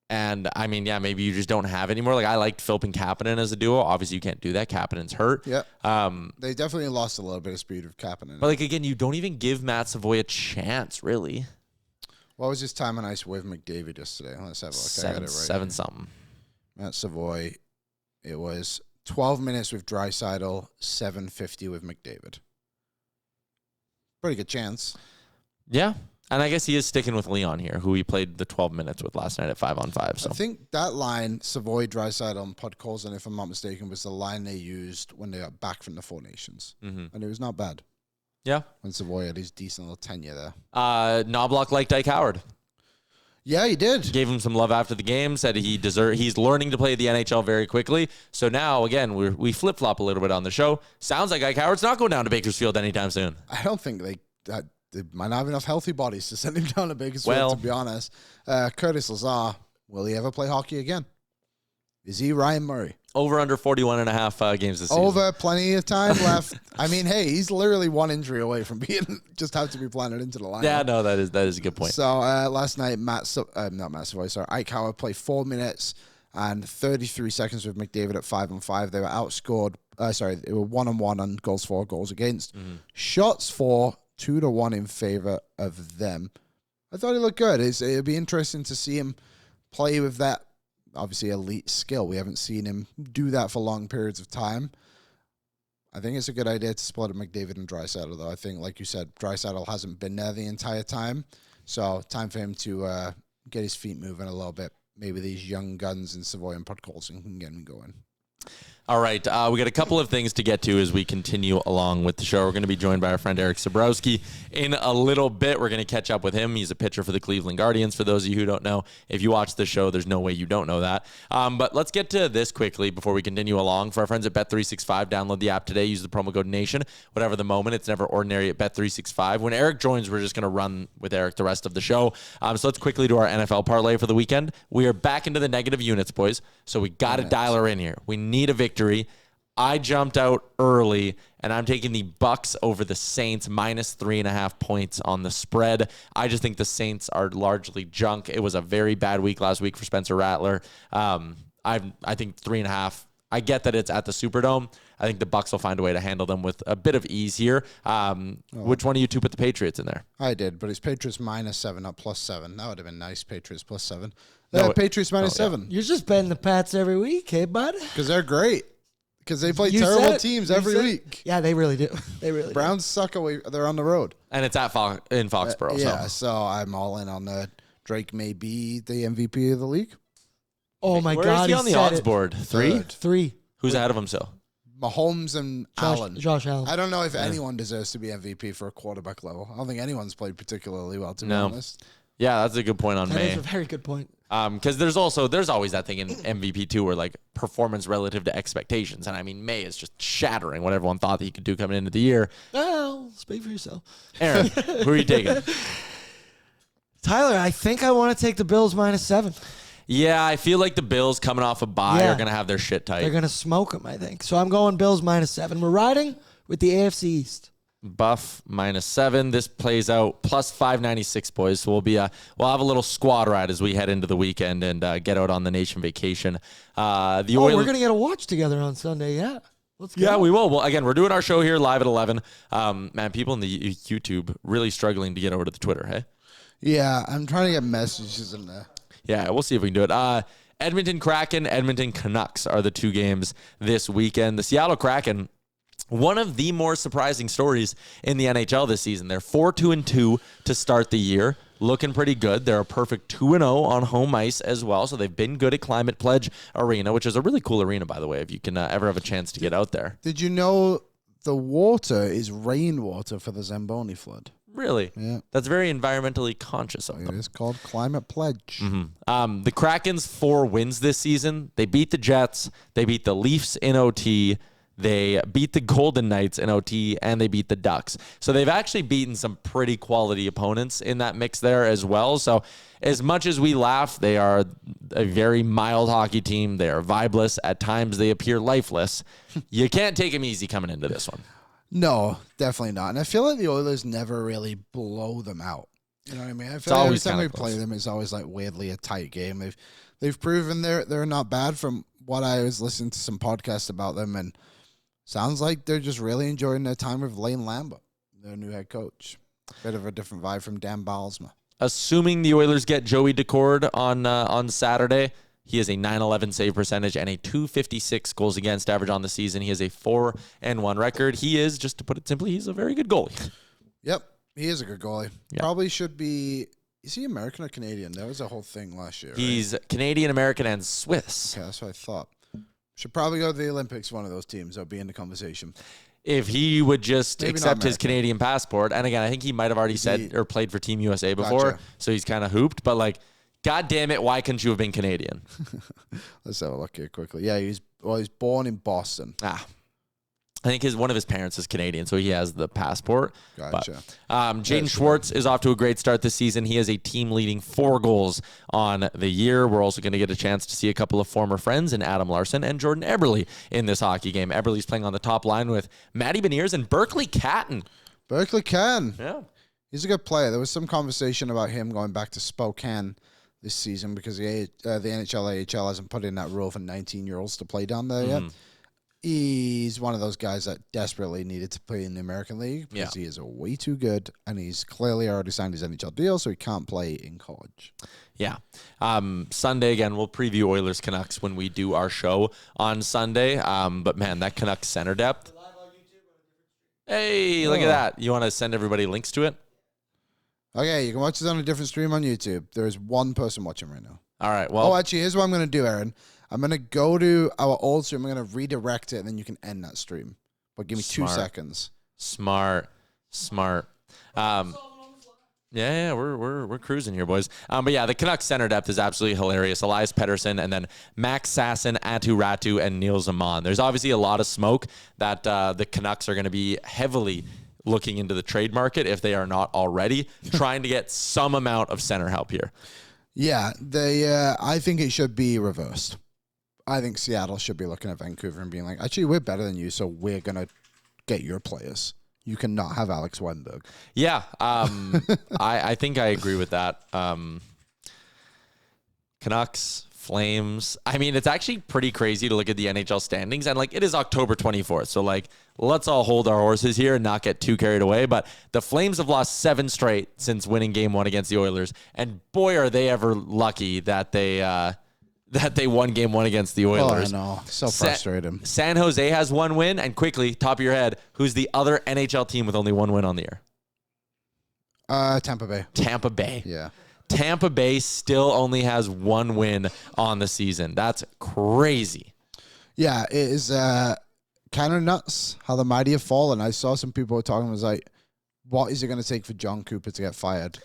And, I mean, yeah, maybe you just don't have anymore. Like, I liked Philp and Kapanen as a duo. Obviously, you can't do that. Kapanen's hurt. Yeah. They definitely lost a little bit of speed with Kapanen. But, like, again, you don't even give Matt Savoy a chance, really. What was his time on ice with McDavid yesterday? Let's have a look. I got it right. 7 something. Matt Savoy, it was 12 minutes with Draisaitl, 7:50 with McDavid. Pretty good chance. Yeah. And I guess he is sticking with Leon here, who he played the 12 minutes with last night at 5-on-5. So I think that line, Savoy, Draisaitl, and Podkolzin, if I'm not mistaken, was the line they used when they got back from the Four Nations. Mm-hmm. And it was not bad. Yeah. When Savoy had his decent little tenure there. Knobloch liked Ike Howard. Yeah, he did. Gave him some love after the game, said he's learning to play the NHL very quickly. So now, again, we flip-flop a little bit on the show. Sounds like Ike Howard's not going down to Bakersfield anytime soon. I don't think they might not have enough healthy bodies to send him down to Bakersfield, to be honest. Curtis Lazar, will he ever play hockey again? Is he Ryan Murray? Over under 41.5 games this season. Over plenty of time left. I mean, hey, he's literally one injury away from being just have to be planted into the lineup. Yeah, no, that is a good point. So last night, Ike Howard played 4 minutes and 33 seconds with McDavid at 5-on-5. They were outscored. They were 1-on-1 on goals for, goals against. Mm-hmm. Shots for 2-1 in favor of them. I thought he looked good. It'd be interesting to see him play with that, obviously, elite skill. We haven't seen him do that for long periods of time. I think it's a good idea to split McDavid and Draisaitl, though. I think, like you said, Draisaitl hasn't been there the entire time. So time for him to get his feet moving a little bit. Maybe these young guns in Savoy and Podkolzin can get him going. All right, we got a couple of things to get to as we continue along with the show. We're going to be joined by our friend Erik Sabrowski in a little bit. We're going to catch up with him. He's a pitcher for the Cleveland Guardians, for those of you who don't know. If you watch the show, there's no way you don't know that. But let's get to this quickly before we continue along. For our friends at Bet365, download the app today. Use the promo code NATION. Whatever the moment, it's never ordinary at Bet365. When Erik joins, we're just going to run with Erik the rest of the show. So let's quickly do our NFL parlay for the weekend. We are back into the negative units, boys. So we got to dial her in here. We need a victory. I jumped out early, and I'm taking the Bucks over the Saints, minus 3.5 points on the spread. I just think the Saints are largely junk. It was a very bad week last week for Spencer Rattler. I think 3.5. I get that it's at the Superdome. I think the Bucks will find a way to handle them with a bit of ease here. Which one of you two put the Patriots in there? I did, but it's Patriots -7, not +7. That would have been nice. Patriots +7. Patriots -7. You're just betting the Pats every week, hey, bud? Because they're great. Because they play terrible teams every week. Yeah, they really do. They really Browns suck away. They're on the road. And it's at in Foxborough. So I'm all in on the Drake may be the MVP of the league. Oh, my God. Where is he on the odds board? 3? 3. Who's ahead of him still? Mahomes and Allen. Josh Allen. I don't know if anyone deserves to be MVP for a quarterback level. I don't think anyone's played particularly well, to be honest. Yeah, that's a good point on May. That is a very good point. Because there's always that thing in MVP too, where like performance relative to expectations, and I mean May is just shattering what everyone thought that he could do coming into the year. Well, speak for yourself. Aaron, who are you taking? Tyler, I think I want to take the Bills -7. Yeah, I feel like the Bills coming off a bye are going to have their shit tight. They're going to smoke them, I think. So I'm going Bills -7. We're riding with the AFC East. Buff -7. This plays out plus 596, boys. So we'll have a little squad ride as we head into the weekend and get out on the nation vacation. We're gonna get a watch together on Sunday. Yeah, let's go. Yeah, we will. Well, again, we're doing our show here live at 11. Man, people in the YouTube really struggling to get over to the Twitter. Hey. Yeah, I'm trying to get messages in there. Yeah, we'll see if we can do it. Edmonton Kraken, Edmonton Canucks are the two games this weekend. The Seattle Kraken, one of the more surprising stories in the NHL this season. They're 4-2-2 to start the year, looking pretty good. They're a perfect 2-0 on home ice as well, so they've been good at Climate Pledge Arena, which is a really cool arena, by the way, if you can ever have a chance to get out there. Did you know the water is rainwater for the Zamboni flood? Really? Yeah. That's very environmentally conscious of It them. is called Climate Pledge. Mm-hmm. The Kraken's 4 wins this season. They beat the Jets. They beat the Leafs in OT. They beat the Golden Knights in OT, and they beat the Ducks. So they've actually beaten some pretty quality opponents in that mix there as well. So as much as we laugh, they are a very mild hockey team. They are vibeless. At times, they appear lifeless. You can't take them easy coming into this one. No, definitely not. And I feel like the Oilers never really blow them out. You know what I mean? I feel like every always time we kinda play close. them, it's always like weirdly a tight game. They've proven they're not bad from what I was listening to some podcasts about them, and sounds like they're just really enjoying their time with Lane Lambert, their new head coach. Bit of a different vibe from Dan Balsma. Assuming the Oilers get Joey Decord on Saturday, he has a .911 save percentage and a .256 goals against average on the season. He has a 4-1 record. He is, just to put it simply, he's a very good goalie. Yep, he is a good goalie. Yeah. Probably should be. Is he American or Canadian? That was a whole thing last year. He's Canadian, American, and Swiss. Okay, that's what I thought. Should probably go to the Olympics. One of those teams. That'll be in the conversation. If he would just Maybe not accept his American. Canadian passport, and again, I think he might have already said or played for Team USA before, Gotcha. so he's kind of hooped. But like, God damn it, why couldn't you have been Canadian? Let's have a look here quickly. Yeah, he's born in Boston. I think one of his parents is Canadian, so he has the passport. Gotcha. But, Jaden Schwartz is off to a great start this season. He has a team-leading 4 goals on the year. We're also going to get a chance to see a couple of former friends in Adam Larson and Jordan Eberle in this hockey game. Eberle's playing on the top line with Matty Beniers and Berkeley Catton. Berkeley can. Yeah. He's a good player. There was some conversation about him going back to Spokane this season because the NHL AHL hasn't put in that rule for 19-year-olds to play down there yet. He's one of those guys that desperately needed to play in the American League because he is way too good, and he's clearly already signed his NHL deal, so he can't play in college. Yeah. Sunday, again, we'll preview Oilers Canucks when we do our show on Sunday. But, man, that Canucks center depth. Hey, look at that. You want to send everybody links to it? Okay, you can watch this on a different stream on YouTube. There is one person watching right now. All right. Well, actually, here's what I'm going to do, Aaron. I'm going to go to our old stream. I'm going to redirect it, and then you can end that stream. But give me 2 seconds. Smart. Yeah, we're cruising here, boys. But yeah, the Canucks center depth is absolutely hilarious. Elias Pettersson and then Max Sasson, Atu Ratu, and Neil Zaman. There's obviously a lot of smoke that the Canucks are going to be heavily looking into the trade market, if they are not already, trying to get some amount of center help here. Yeah, I think it should be reversed. I think Seattle should be looking at Vancouver and being like, actually, we're better than you, so we're going to get your players. You cannot have Alex Wennberg. Yeah, I think I agree with that. Canucks, Flames. I mean, it's actually pretty crazy to look at the NHL standings, and like it is October 24th, so like let's all hold our horses here and not get too carried away. But the Flames have lost 7 straight since winning Game 1 against the Oilers, and boy, are they ever lucky that they won Game 1 against the Oilers. Oh, I know. So frustrating. San Jose has 1 win, and quickly, top of your head, who's the other NHL team with only 1 win on the year? Tampa Bay. Tampa Bay. Yeah. Tampa Bay still only has 1 win on the season. That's crazy. Yeah, it is kind of nuts how the mighty have fallen. I saw some people talking, was like, what is it going to take for John Cooper to get fired?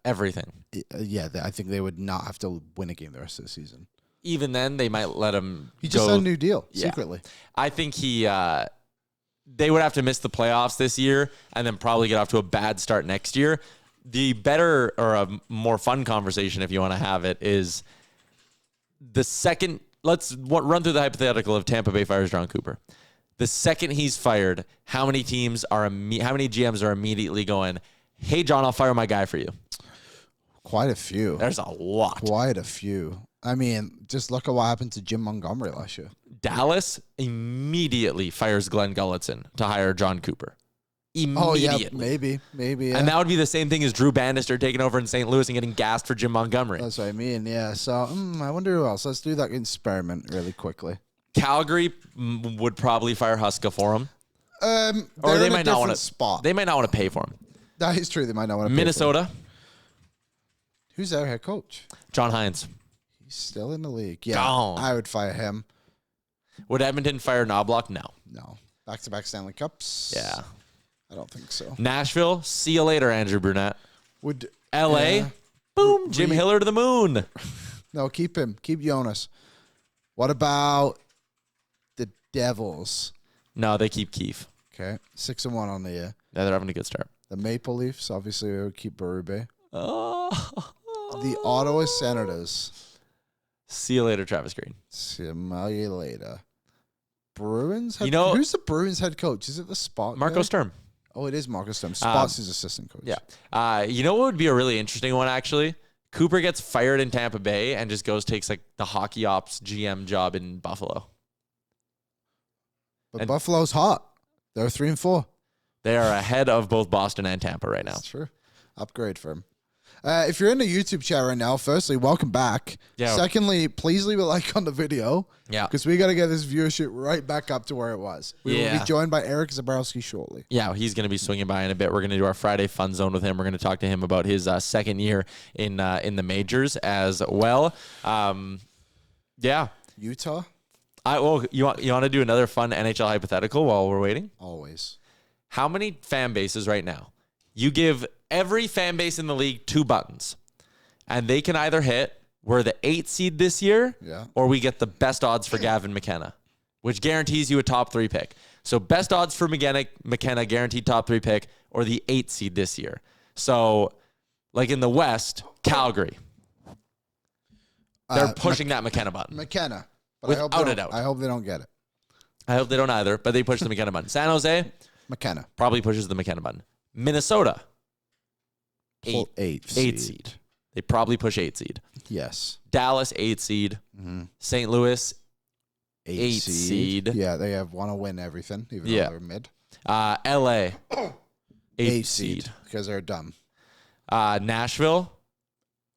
Everything. Yeah, I think they would not have to win a game the rest of the season. Even then, they might let him He just go. had a new deal, Yeah. secretly. I think they would have to miss the playoffs this year and then probably get off to a bad start next year. The better or a more fun conversation, if you want to have it, is the second. Let's run through the hypothetical of Tampa Bay fires John Cooper. The second he's fired, how many GMs are immediately going, hey, John, I'll fire my guy for you? Quite a few. There's a lot. Quite a few. I mean, just look at what happened to Jim Montgomery last year. Dallas immediately fires Glenn Gulletson to hire John Cooper. Immediately. Oh, yeah, maybe. Yeah. And that would be the same thing as Drew Bannister taking over in St. Louis and getting gassed for Jim Montgomery. That's what I mean, yeah. So, I wonder who else. Let's do that experiment really quickly. Calgary would probably fire Huska for him. Or they might not want to spot. They might not want to pay for him. That is true. They might not want to. Minnesota. Who's their head coach? John Hines. He's still in the league. Yeah, Gone. I would fire him. Would Edmonton fire Knobloch? No. Back-to-back Stanley Cups. Yeah. I don't think so. Nashville. See you later, Andrew Brunette. Would LA. Boom. Jim Hiller to the moon. No, keep him. Keep Jonas. What about the Devils? No, they keep Keefe. Okay, 6-1 on the year. Yeah, they're having a good start. The Maple Leafs, obviously, we would keep Berube. Oh. The Ottawa Senators. See you later, Travis Green. Smell you later. Bruins? Who's the Bruins head coach? Is it the Spot Marco guy? Sturm. Oh, it is Marco Sturm. Spot's his assistant coach. Yeah. You know what would be a really interesting one, actually? Cooper gets fired in Tampa Bay and just takes like the hockey ops GM job in Buffalo. But Buffalo's hot. They're 3-4. They are ahead of both Boston and Tampa right now. That's true. Upgrade for him. If you're in the YouTube chat right now, firstly, welcome back. Yeah. Secondly, please leave a like on the video. Yeah. Because we got to get this viewership right back up to where it was. We will be joined by Erik Sabrowski shortly. Yeah, he's going to be swinging by in a bit. We're going to do our Friday Funzone with him. We're going to talk to him about his second year in the majors as well. Yeah. Utah? You want to do another fun NHL hypothetical while we're waiting? Always. How many fan bases right now? You give every fan base in the league 2 buttons, and they can either hit we're the 8th seed this year, or we get the best odds for Gavin McKenna, which guarantees you a top 3 pick. So best odds for McKenna, guaranteed top 3 pick, or the 8th seed this year. So, like in the West, Calgary. They're pushing that McKenna button. McKenna. But Without a doubt. I hope they don't get it. I hope they don't either, but they push the McKenna button. San Jose McKenna. probably pushes the McKenna button. Minnesota, 8 seed. They probably push 8 seed. Yes. Dallas, 8 seed. St. Louis, 8 seed. Yeah, they want to win everything, even though they're mid. LA, 8 seed. Because they're dumb. Nashville,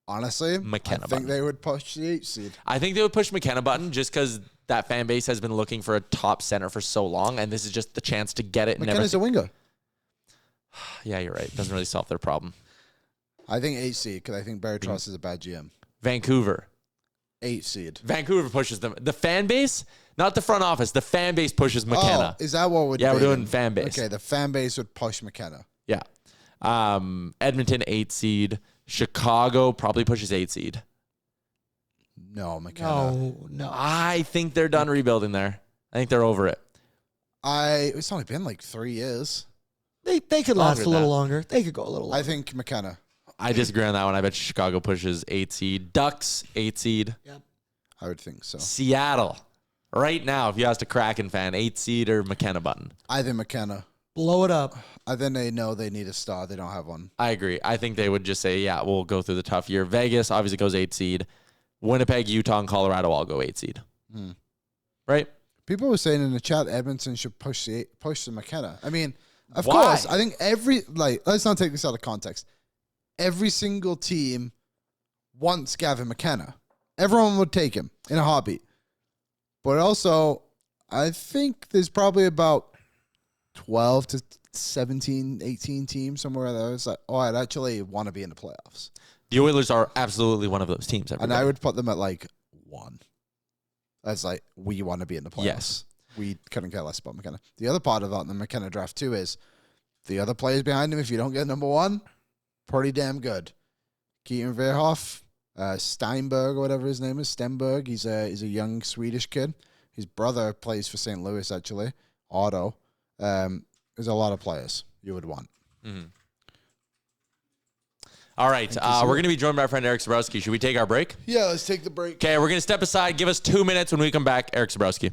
honestly, McKenna I think button. they would push the 8 seed. I think they would push McKenna button just because that fan base has been looking for a top center for so long, and this is just the chance to get it. McKenna's a winger. Yeah, you're right. Doesn't really solve their problem. I think 8 seed because I think Barry Trotz is a bad GM. Vancouver, 8 seed. Vancouver pushes them. The fan base, not the front office. The fan base pushes McKenna. Oh, is that what would? Yeah, we're be doing then? fan base. Okay, the fan base would push McKenna. Yeah. Edmonton, 8 seed. Chicago probably pushes 8 seed. No, McKenna. No. I think they're done rebuilding there. I think they're over it. It's only been like 3 years. They could last Longer a little than longer. They could go a little longer. I think McKenna. I disagree on that one. I bet Chicago pushes 8 seed. Ducks, 8 seed. Yep. I would think so. Seattle, right now, if you asked a Kraken fan, 8 seed or McKenna button. I think McKenna. Blow it up. I think they know they need a star. They don't have one. I agree. I think they would just say, yeah, we'll go through the tough year. Vegas obviously goes 8 seed. Winnipeg, Utah, and Colorado all go 8 seed. Right? People were saying in the chat Edmonton should push the McKenna. I mean, of Why? course, I think let's not take this out of context. Every single team wants Gavin McKenna. Everyone would take him in a heartbeat. But also, I think there's probably about 12 to 17, 18 teams somewhere there. It's like, I'd actually want to be in the playoffs. The Oilers are absolutely one of those teams. And I would put them at like 1. That's like, we want to be in the playoffs. Yes. We couldn't care less about McKenna. The other part about the McKenna draft, too, is the other players behind him, if you don't get number 1, pretty damn good. Keaton Verhoff, Steinberg, or whatever his name is, Stenberg. He's a young Swedish kid. His brother plays for St. Louis, actually. Otto. There's a lot of players you would want. All right. We're going to be joined by our friend Eric Sabrowski. Should we take our break? Yeah, let's take the break. Okay, we're going to step aside. Give us 2 minutes. When we come back, Eric Sabrowski.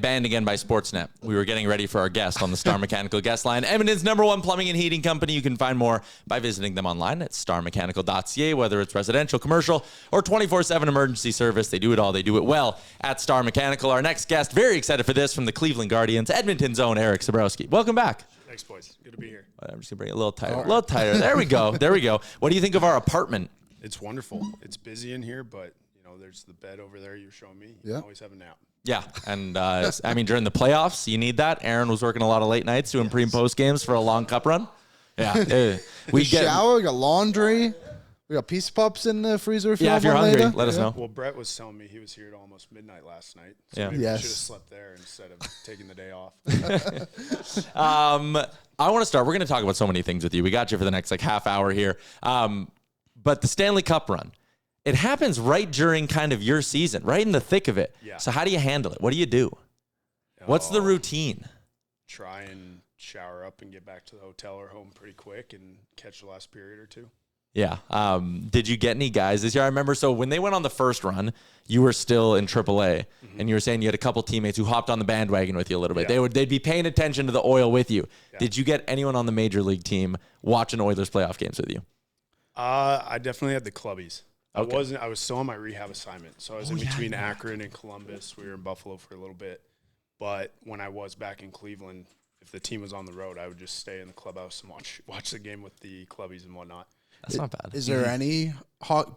banned again by Sportsnet. We were getting ready for our guest on the Star Mechanical guest line. Edmonton's #1 plumbing and heating company. You can find more by visiting them online at starmechanical.ca, whether it's residential, commercial, or 24/7 emergency service. They do it all. They do it well at Star Mechanical. Our next guest, very excited for this, from the Cleveland Guardians, Edmonton's own Erik Sabrowski. Welcome back. Thanks, boys. Good to be here. I'm just going to bring it a little tighter. A little tighter. There we go. There we go. What do you think of our apartment? It's wonderful. It's busy in here, but, there's the bed over there you're showing me. You Yeah. can always have a nap. Yeah, and during the playoffs, you need that. Aaron was working a lot of late nights doing pre and post games for a long cup run. Yeah, We shower, we got laundry, we got Pizza Pops in the freezer if you if you're want one hungry, later. let us know. Well, Brett was telling me he was here at almost midnight last night. So Yeah. maybe Yes. we should have slept there instead of taking the day off. I want to start. We're going to talk about so many things with you. We got you for the next half hour here. But the Stanley Cup run, it happens right during kind of your season, right in the thick of it. Yeah. So how do you handle it? What do you do? What's the routine? Try and shower up and get back to the hotel or home pretty quick and catch the last period or two. Yeah. Did you get any guys this year? I remember, so when they went on the first run, you were still in AAA, and you were saying you had a couple teammates who hopped on the bandwagon with you a little bit. Yeah. They'd be paying attention to the Oil with you. Yeah. Did you get anyone on the major league team watching Oilers playoff games with you? I definitely had the clubbies. Okay. I was still on my rehab assignment. So I was in between Akron and Columbus. We were in Buffalo for a little bit. But when I was back in Cleveland, if the team was on the road, I would just stay in the clubhouse and watch the game with the clubbies and whatnot. That's not bad. Is there any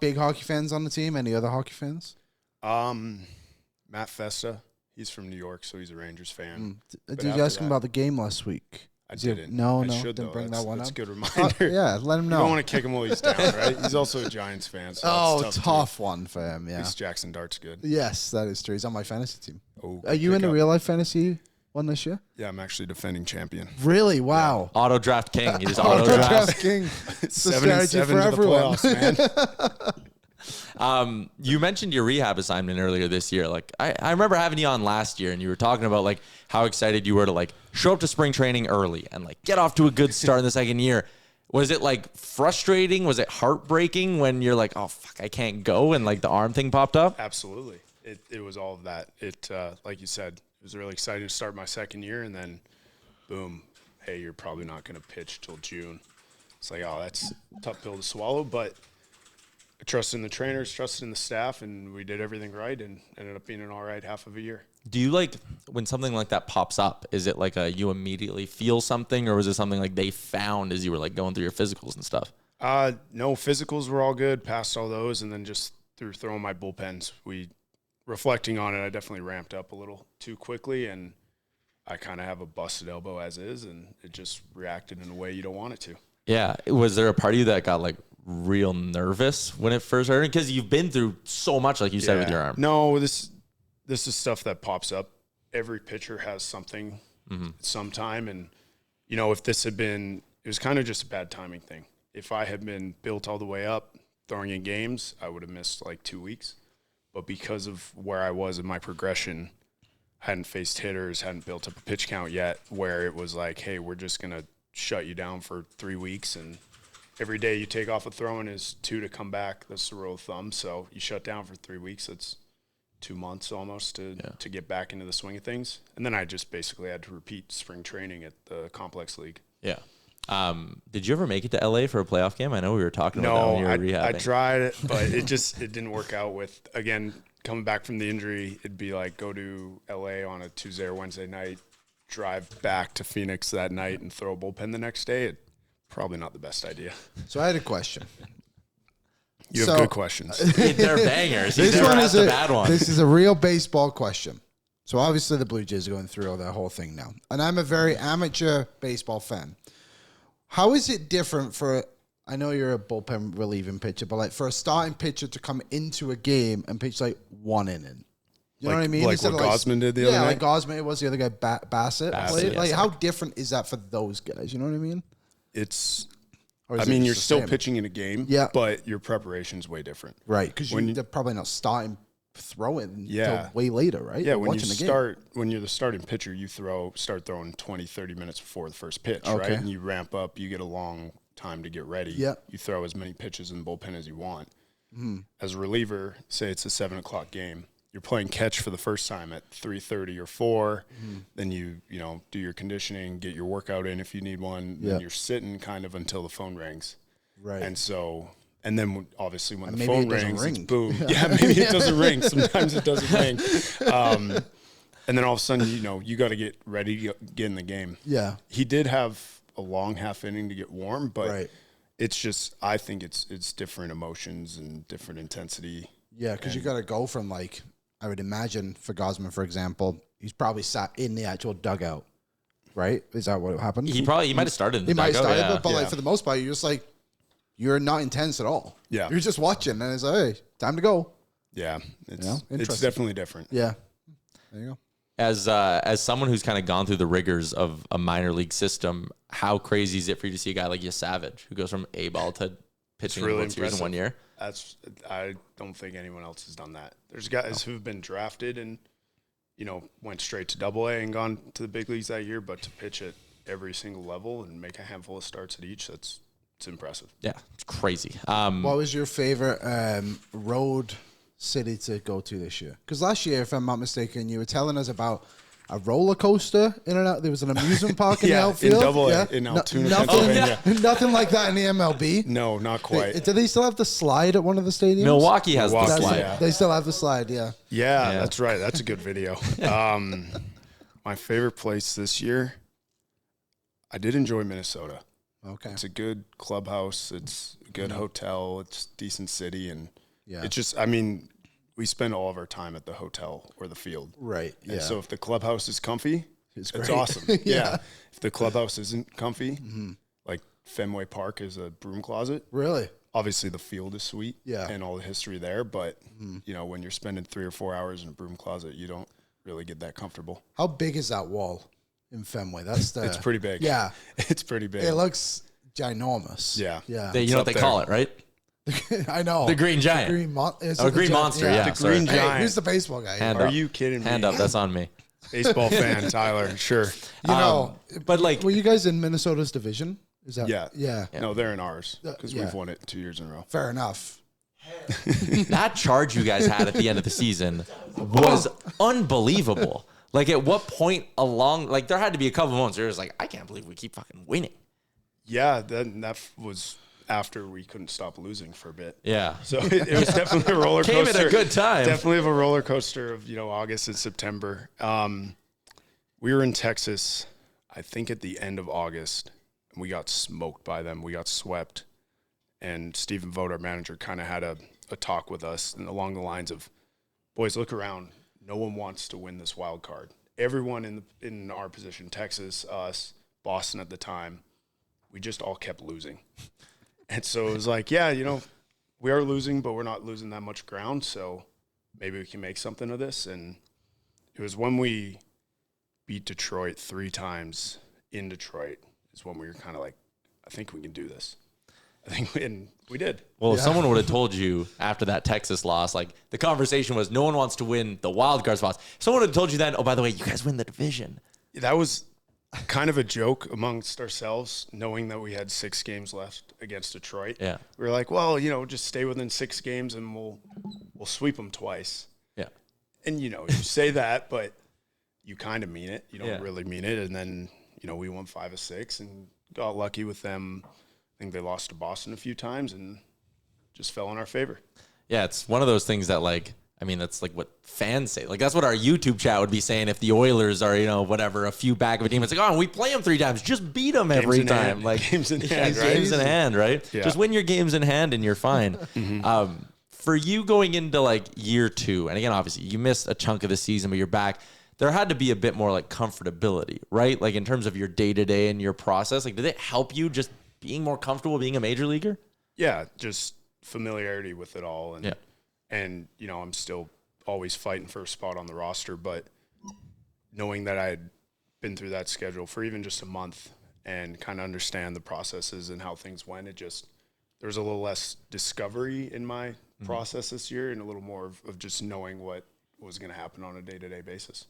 big hockey fans on the team? Any other hockey fans? Matt Festa, he's from New York, so he's a Rangers fan. Did you ask him about the game last week? I Is he- didn't. No, I no, should, didn't though. bring That's, that one that's up. a good reminder. Yeah, let him You know. don't want to kick him while he's down, right? He's also a Giants fan, so Oh, that's tough one for him, At yeah. least Jackson Dart's good. Yes, that is true. He's on my fantasy team. Oh, Are you in the real life fantasy one this year? Yeah, I'm actually defending champion. Really? Wow. Auto draft king. You just Auto auto draft. draft king. It's the strategy for everyone. You mentioned your rehab assignment earlier this year. I remember having you on last year, and you were talking about how excited you were to show up to spring training early and get off to a good start in the second year. Was it frustrating? Was it heartbreaking when you're oh fuck, I can't go, and the arm thing popped up? Absolutely. It was all of that. It like you said, it was really exciting to start my second year, and then boom, hey, you're probably not going to pitch till June. It's oh, that's a tough pill to swallow, but I trusted in the trainers, trusted in the staff, and we did everything right and ended up being an all right half of a year. Do you when something like that pops up, is it you immediately feel something, or was it something they found as you were going through your physicals and stuff? No, physicals were all good, passed all those, and then just through throwing my bullpens, reflecting on it, I definitely ramped up a little too quickly, and I kind of have a busted elbow as is, and it just reacted in a way you don't want it to. Yeah. Was there a part of you that got real nervous when it first started? Because you've been through so much, like you said, with your arm. No, this is stuff that pops up. Every pitcher has something sometime, and if this had been, it was kind of just a bad timing thing. If I had been built all the way up, throwing in games, I would have missed 2 weeks. But because of where I was in my progression, hadn't faced hitters, hadn't built up a pitch count yet, where it was hey, we're just gonna shut you down for 3 weeks, and every day you take off a throwing is 2 to come back. That's the rule of thumb. So you shut down for 3 weeks. That's 2 months almost to get back into the swing of things. And then I just basically had to repeat spring training at the complex league. Yeah. Did you ever make it to LA for a playoff game? I know we were talking about that when you were rehabbing. I tried it, but it didn't work out with, again, coming back from the injury. It'd be go to LA on a Tuesday or Wednesday night, drive back to Phoenix that night and throw a bullpen the next day. Probably not the best idea. So I had a question. You have good questions. They're bangers. This one is a bad one. This is a real baseball question. So obviously the Blue Jays are going through all that whole thing now. And I'm a very amateur baseball fan. How is it different for, I know you're a bullpen relieving pitcher, but for a starting pitcher to come into a game and pitch 1 inning? You know what I mean? Like what Gosman did the other night? Yeah, Gosman, it was the other guy, Bassett played. yes. How different is that for those guys? You know what I mean? Or is it you're just the still same? pitching in a game, Yeah. but your preparation's way different. Right, because When they're probably not starting throwing Yeah. till way later, right? Yeah, They're when watching the game. when you're the starting pitcher, you start throwing 20, 30 minutes before the first pitch, Okay. right? And you ramp up, you get a long time to get ready. Yeah. You throw as many pitches in the bullpen as you want. As a reliever, say it's a 7 o'clock game, you're playing catch for the first time at 3:30 or 4, then you know, do your conditioning, get your workout in if you need one, then you're sitting kind of until the phone rings. Right. And then obviously when the maybe phone it doesn't rings, ring. it's boom. Yeah, maybe it doesn't ring. Sometimes it doesn't ring. And then all of a sudden, you know, you got to get ready to get in the game. Yeah. He did have a long half inning to get warm, but it's just, I think it's different emotions and different intensity. Yeah, because you got to go from, like, I would imagine for Gosman, for example, he's probably sat in the actual dugout, right? Is that what happened? He might have started in the He might have dugout, started, yeah. but like for the most part, you're just like, you're not intense at all. Yeah. You're just watching, and it's like, hey, time to go. Yeah, it's interesting. definitely different. Yeah. There you go. As someone who's kind of gone through the rigors of a minor league system, how crazy is it for you to see a guy like Savage who goes from A-ball to pitching in the World Series in 1 year? I don't think anyone else has done that. There's guys who've been drafted and, you know, went straight to AA and gone to the big leagues that year, but to pitch at every single level and make a handful of starts at each, it's impressive. Yeah, it's crazy. What was your favorite road city to go to this year? Because last year, if I'm not mistaken, you were telling us about a roller coaster in and out. There was an amusement park in the outfield. In Altoona, nothing, Pennsylvania. nothing like that in the MLB. No, not quite. Do they still have the slide at one of the stadiums? Milwaukee has the Milwaukee, slide. yeah. They still have the slide, yeah. Yeah, that's right. That's a good video. My favorite place this year, I did enjoy Minnesota. Okay. It's a good clubhouse. It's a good hotel. It's a decent city. And Yeah. it's just, I mean, we spend all of our time at the hotel or the field. Right, yeah. And so if the clubhouse is comfy, it's great. awesome. Yeah. If the clubhouse isn't comfy, like Fenway Park is a broom closet. Really? Obviously, the field is sweet and all the history there. But, you know, when you're spending 3 or 4 hours in a broom closet, you don't really get that comfortable. How big is that wall in Fenway? That's It's pretty big. Yeah. It's pretty big. It looks ginormous. Yeah. Yeah. You know what they call it, right? I know. The Green Giant. Green Green Monster, yeah. The Green Hey, Giant. who's the baseball guy? Hand Are up. you kidding me? Hand up, that's on me. Baseball fan, Tyler. Sure. You know, But like, were you guys in Minnesota's division? Is that? Yeah. Yeah. No, they're in ours because yeah. we've won it 2 years in a row. Fair enough. that charge you guys had at the end of the season was unbelievable. Like, at what point along, like, there had to be a couple moments where it was like, I can't believe we keep fucking winning. Yeah, that was after we couldn't stop losing for a bit. Yeah. So it was definitely a roller coaster. Came at a good time. Definitely of a roller coaster of, you know, August and September. We were in Texas, I think at the end of August, and we got smoked by them. We got swept. And Stephen Vogt, our manager, kind of had a talk with us and along the lines of, boys, look around. No one wants to win this wild card. Everyone in our position, Texas, us, Boston at the time, we just all kept losing. And so it was like, yeah, you know, we are losing, but we're not losing that much ground, so maybe we can make something of this. And it was when we beat Detroit 3 times in Detroit is when we were kind of like, I think we can do this. And we did. Well, if someone would have told you after that Texas loss, like, the conversation was no one wants to win the wild card spots. Someone would have told you then, oh, by the way, you guys win the division. That was kind of a joke amongst ourselves, knowing that we had 6 games left against Detroit. Yeah. We were like, well, you know, just stay within 6 games and we'll sweep them twice. Yeah. And, you know, you say that, but you kind of mean it. You don't Yeah. really mean it. And then, you know, we won 5 of 6 and got lucky with them. I think they lost to Boston a few times and just fell in our favor. Yeah, it's one of those things that, like, I mean, that's like what fans say. Like, that's what our YouTube chat would be saying if the Oilers are, you know, whatever, a few back of a team. It's like, oh, we play them 3 times. Just beat them every in time. hand. Like, Games in hand, right? Games in hand, right? Yeah. Just win your games in hand and you're fine. For you going into, like, year 2, and again, obviously, you missed a chunk of the season, but you're back. There had to be a bit more, like, comfortability, right? Like, in terms of your day-to-day and your process. Like, did it help you just being more comfortable being a major leaguer? Yeah, just familiarity with it all. And, Yeah. and you know, I'm still always fighting for a spot on the roster, but knowing that I had been through that schedule for even just a month and kind of understand the processes and how things went, there was a little less discovery in my process this year and a little more of just knowing what was going to happen on a day-to-day basis.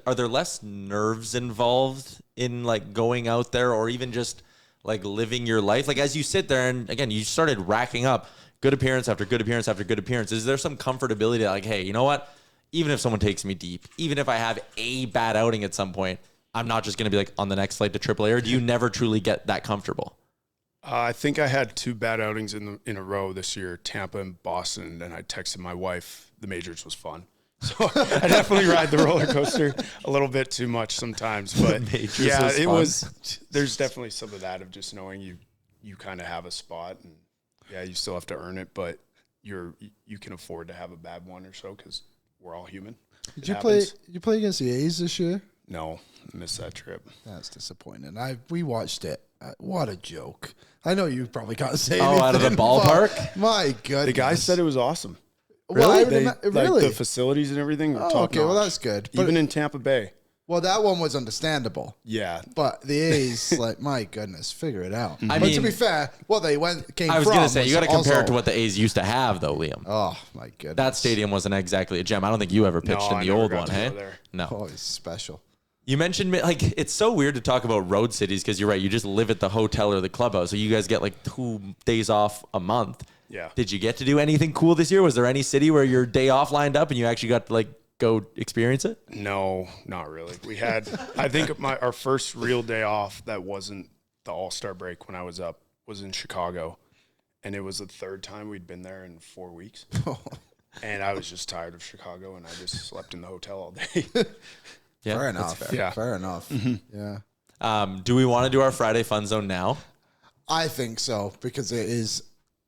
Are there less nerves involved in, like, going out there or even just, like, living your life? Like, as you sit there and, again, you started racking up good appearance after good appearance after good appearance. Is there some comfortability that, like, hey, you know what? even if someone takes me deep, even if I have a bad outing at some point, I'm not just going to be like on the next flight to AAA? Or do you never truly get that comfortable? I think I had 2 bad outings in a row this year, Tampa and Boston, and I texted my wife, the majors was fun. So I definitely ride the roller coaster a little bit too much sometimes. But there's definitely some of that of just knowing you kind of have a spot, and you still have to earn it, but you can afford to have a bad one or so because we're all human. Did you play against the A's this year? No, I missed that trip. That's disappointing. We watched it. What a joke. I know you probably can't say anything. Oh, out of the ballpark? My goodness. The guy said it was awesome. Really? Like the facilities and everything were top okay, notch. well, that's good. But Even in Tampa Bay. Well, that one was understandable. Yeah. But the A's, like, my goodness, figure it out. I But mean, to be fair, what they came from. I was going to say, you got to compare also, it to what the A's used to have, though, Liam. Oh, my goodness. That stadium wasn't exactly a gem. I don't think you ever pitched in the old one, hey? No. Oh, it's special. You mentioned, like, it's so weird to talk about road cities because you're right. You just live at the hotel or the clubhouse. So you guys get like 2 days off a month. Yeah. Did you get to do anything cool this year? Was there any city where your day off lined up and you actually got to like go experience it? No, not really. We had, I think our first real day off that wasn't the All-Star break when I was up was in Chicago. And it was the 3rd time we'd been there in 4 weeks. And I was just tired of Chicago and I just slept in the hotel all day. Yeah, Fair enough. Fair enough. Yeah. Do we want to do our Friday Fun Zone now? I think so, because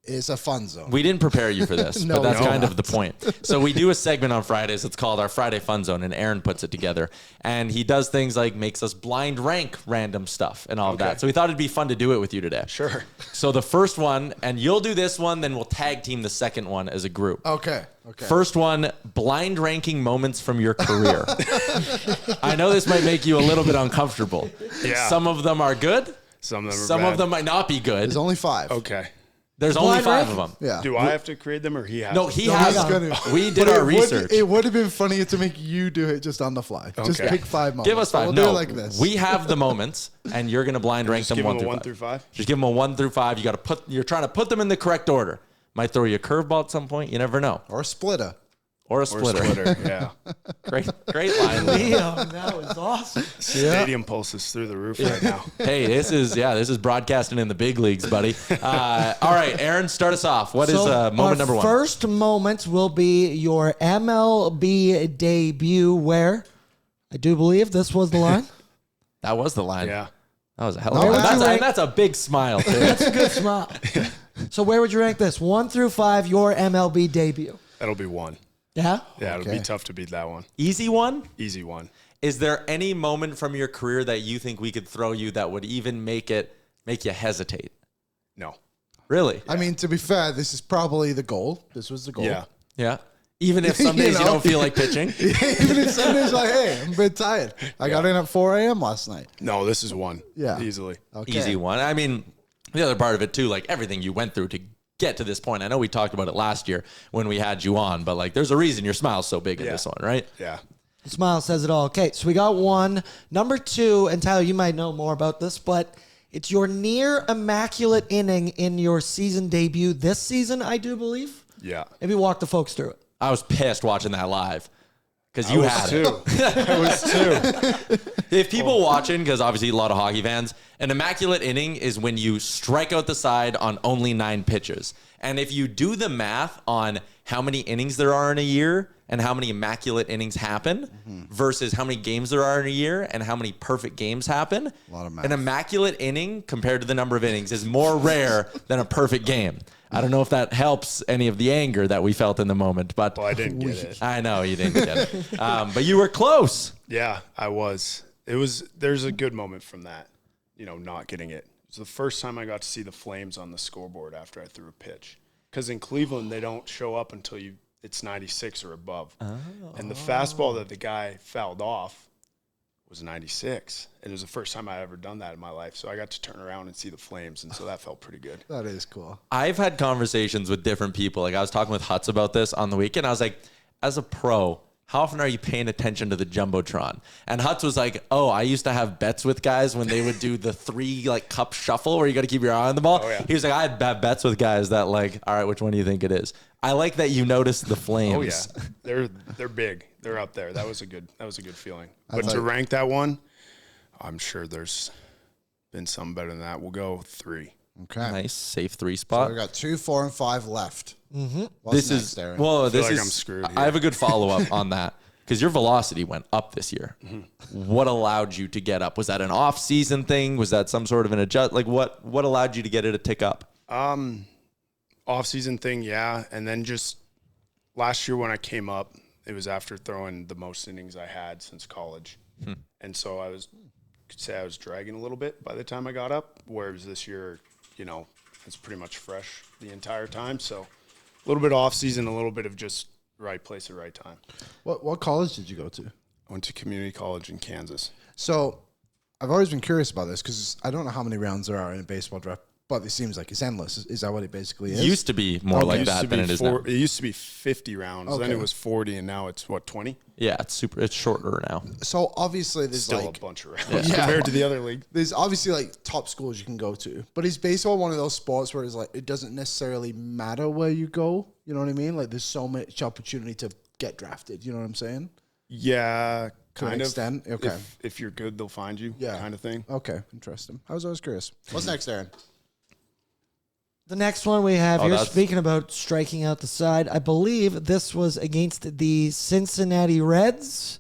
it's a fun zone. We didn't prepare you for this, No, but that's no. kind of the point. So we do a segment on Fridays. It's called our Friday Fun Zone, and Aaron puts it together. And he does things like makes us blind rank random stuff and all of that. So we thought it'd be fun to do it with you today. Sure. So the first one, and you'll do this one, then we'll tag team the second one as a group. Okay. First one, blind ranking moments from your career. I know this might make you a little bit uncomfortable. Yeah. Some of them are good. Some of them are Some bad. of them might not be good. There's only 5. Okay. There's only Blind 5 ranking? of them. Yeah. Do I have to create them or he has No, to? he No, has he's them. gonna- We did But our research. It would have been funnier to make you do it just on the fly. Just Okay. pick 5 moments. Give us 5. We'll no, do it like this. we have the moments, and you're going to blind rank Just them give 1 them a through 1 5. through 5? Just give them a 1 through 5. You're trying to put them in the correct order. Might throw you a curveball at some point. You never know. Or a splitter. Or a splitter. Yeah. Great line. Liam, that was awesome. Stadium pulses through the roof right now. Hey, this is broadcasting in the big leagues, buddy. All right, Aaron, start us off. What is moment number 1? First moment will be your MLB debut, where I do believe this was the line. That was the line. Yeah. That was a hell No, of a would you line. That's a big smile, too. That's a good smile. So where would you rank this? 1 through 5, your MLB debut. That'll be 1. Yeah? Yeah, it'll Okay. be tough to beat that one. Easy one? Easy one. Is there any moment from your career that you think we could throw you that would even make you hesitate? No. Really? I mean, to be fair, this is probably the goal. This was the goal. Yeah. Yeah. Even if some days you don't feel like pitching? Even if somebody's like, hey, I'm a bit tired. I got in at 4 a.m. last night. No, this is 1. Yeah. Easily. Okay. Easy one. I mean, the other part of it too, like everything you went through to get to this point. I know we talked about it last year when we had you on, but like there's a reason your smile's so big in Yeah. this one, right? Yeah. The smile says it all. Okay, so we got 1. Number 2, and Tyler, you might know more about this, but it's your near immaculate inning in your season debut this season, I do believe. Yeah. Maybe walk the folks through it. I was pissed watching that live because you I was had too. it. I was too. If people watching, because obviously a lot of hockey fans, an immaculate inning is when you strike out the side on only 9 pitches. And if you do the math on how many innings there are in a year and how many immaculate innings happen versus how many games there are in a year and how many perfect games happen, A lot of math. an immaculate inning compared to the number of innings is more rare than a perfect game. I don't know if that helps any of the anger that we felt in the moment, but Well, I didn't get it. I know you didn't get it. But you were close. Yeah, I was. There's a good moment from that, not getting it. It was the first time I got to see the flames on the scoreboard after I threw a pitch. Because in Cleveland, they don't show up until it's 96 or above. And the fastball that the guy fouled off was 96. And it was the first time I ever done that in my life. So I got to turn around and see the flames. And so that felt pretty good. That is cool. I've had conversations with different people. Like I was talking with Hutz about this on the weekend. I was like, as a pro, how often are you paying attention to the Jumbotron? And Hutz was like, oh, I used to have bets with guys when they would do the 3 cup shuffle where you got to keep your eye on the ball. Oh, yeah. He was like, I had bets with guys that like, all right, which one do you think it is? I like that you noticed the flames. Oh yeah, they're big. They're up there. That was a good feeling. But to rank that one, I'm sure there's been some better than that. We'll go 3. Okay. Nice, safe 3 So spot. we got 2, 4, and 5 left. Mm-hmm. What's This next, is Aaron? well. This like is I'm screwed here. I have a good follow up on that because your velocity went up this year. What allowed you to get up? Was that an off season thing? Was that some sort of an adjust? Like what allowed you to get it to tick up? Off season thing, yeah, and then just last year when I came up, it was after throwing the most innings I had since college, and so I could say I was dragging a little bit by the time I got up. Whereas this year, it's pretty much fresh the entire time. So a little bit off season, a little bit of just right place at right time. What college did you go to? I went to community college in Kansas. So I've always been curious about this because I don't know how many rounds there are in a baseball draft, but it seems like it's endless. Is that what it basically is? Used to be more like that than it is now. It used to be 50 rounds. Then Okay. it was 40, and now it's, 20? Yeah, it's shorter now. So obviously there's Still like a bunch of rounds compared to the other league. there's obviously like top schools you can go to, but is baseball one of those sports where it's like it doesn't necessarily matter where you go? You know what I mean? Like there's so much opportunity to get drafted. You know what I'm saying? Yeah, To an kind of. extent, okay. If you're good, they'll find you. Yeah. Kind of thing. Okay, interesting. I was always curious. What's next, Aaron? The next one we have here, that's- speaking about striking out the side, I believe this was against the Cincinnati Reds.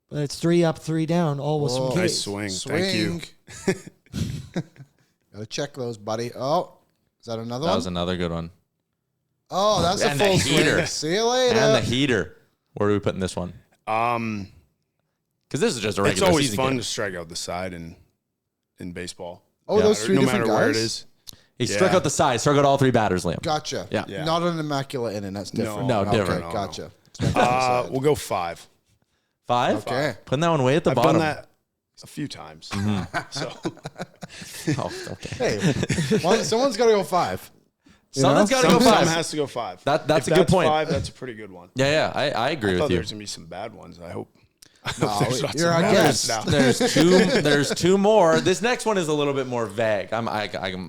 But it's 3 up, 3 down, all with some Whoa. Nice Ks. swing. Thank you. Gotta check those, buddy. Oh, is that another That one? was another good one. Oh, that's a And the full heater. swing. See you later. And the heater. Where are we putting this one? Because this is just a regular It's always season fun game. to strike out the side in baseball. Oh, those three no different matter where it guys? is. He struck Yeah. out the side, struck out all 3 batters, Liam. Gotcha. Yeah. Yeah. Not an immaculate inning. That's different. No, Okay, different. No, gotcha. We'll go 5. 5? Okay. Putting that one way at the I've bottom. done that a few times. So Oh, okay. Hey, someone's got to go 5. Someone's got to go some 5. has to go 5. That's If a good point. 5, that's a pretty good one. Yeah, I agree I with thought you. there's gonna be some bad ones. I hope. No, There's not you're some our bad guest. ones now. There's 2 more. This next one is a little bit more vague. I'm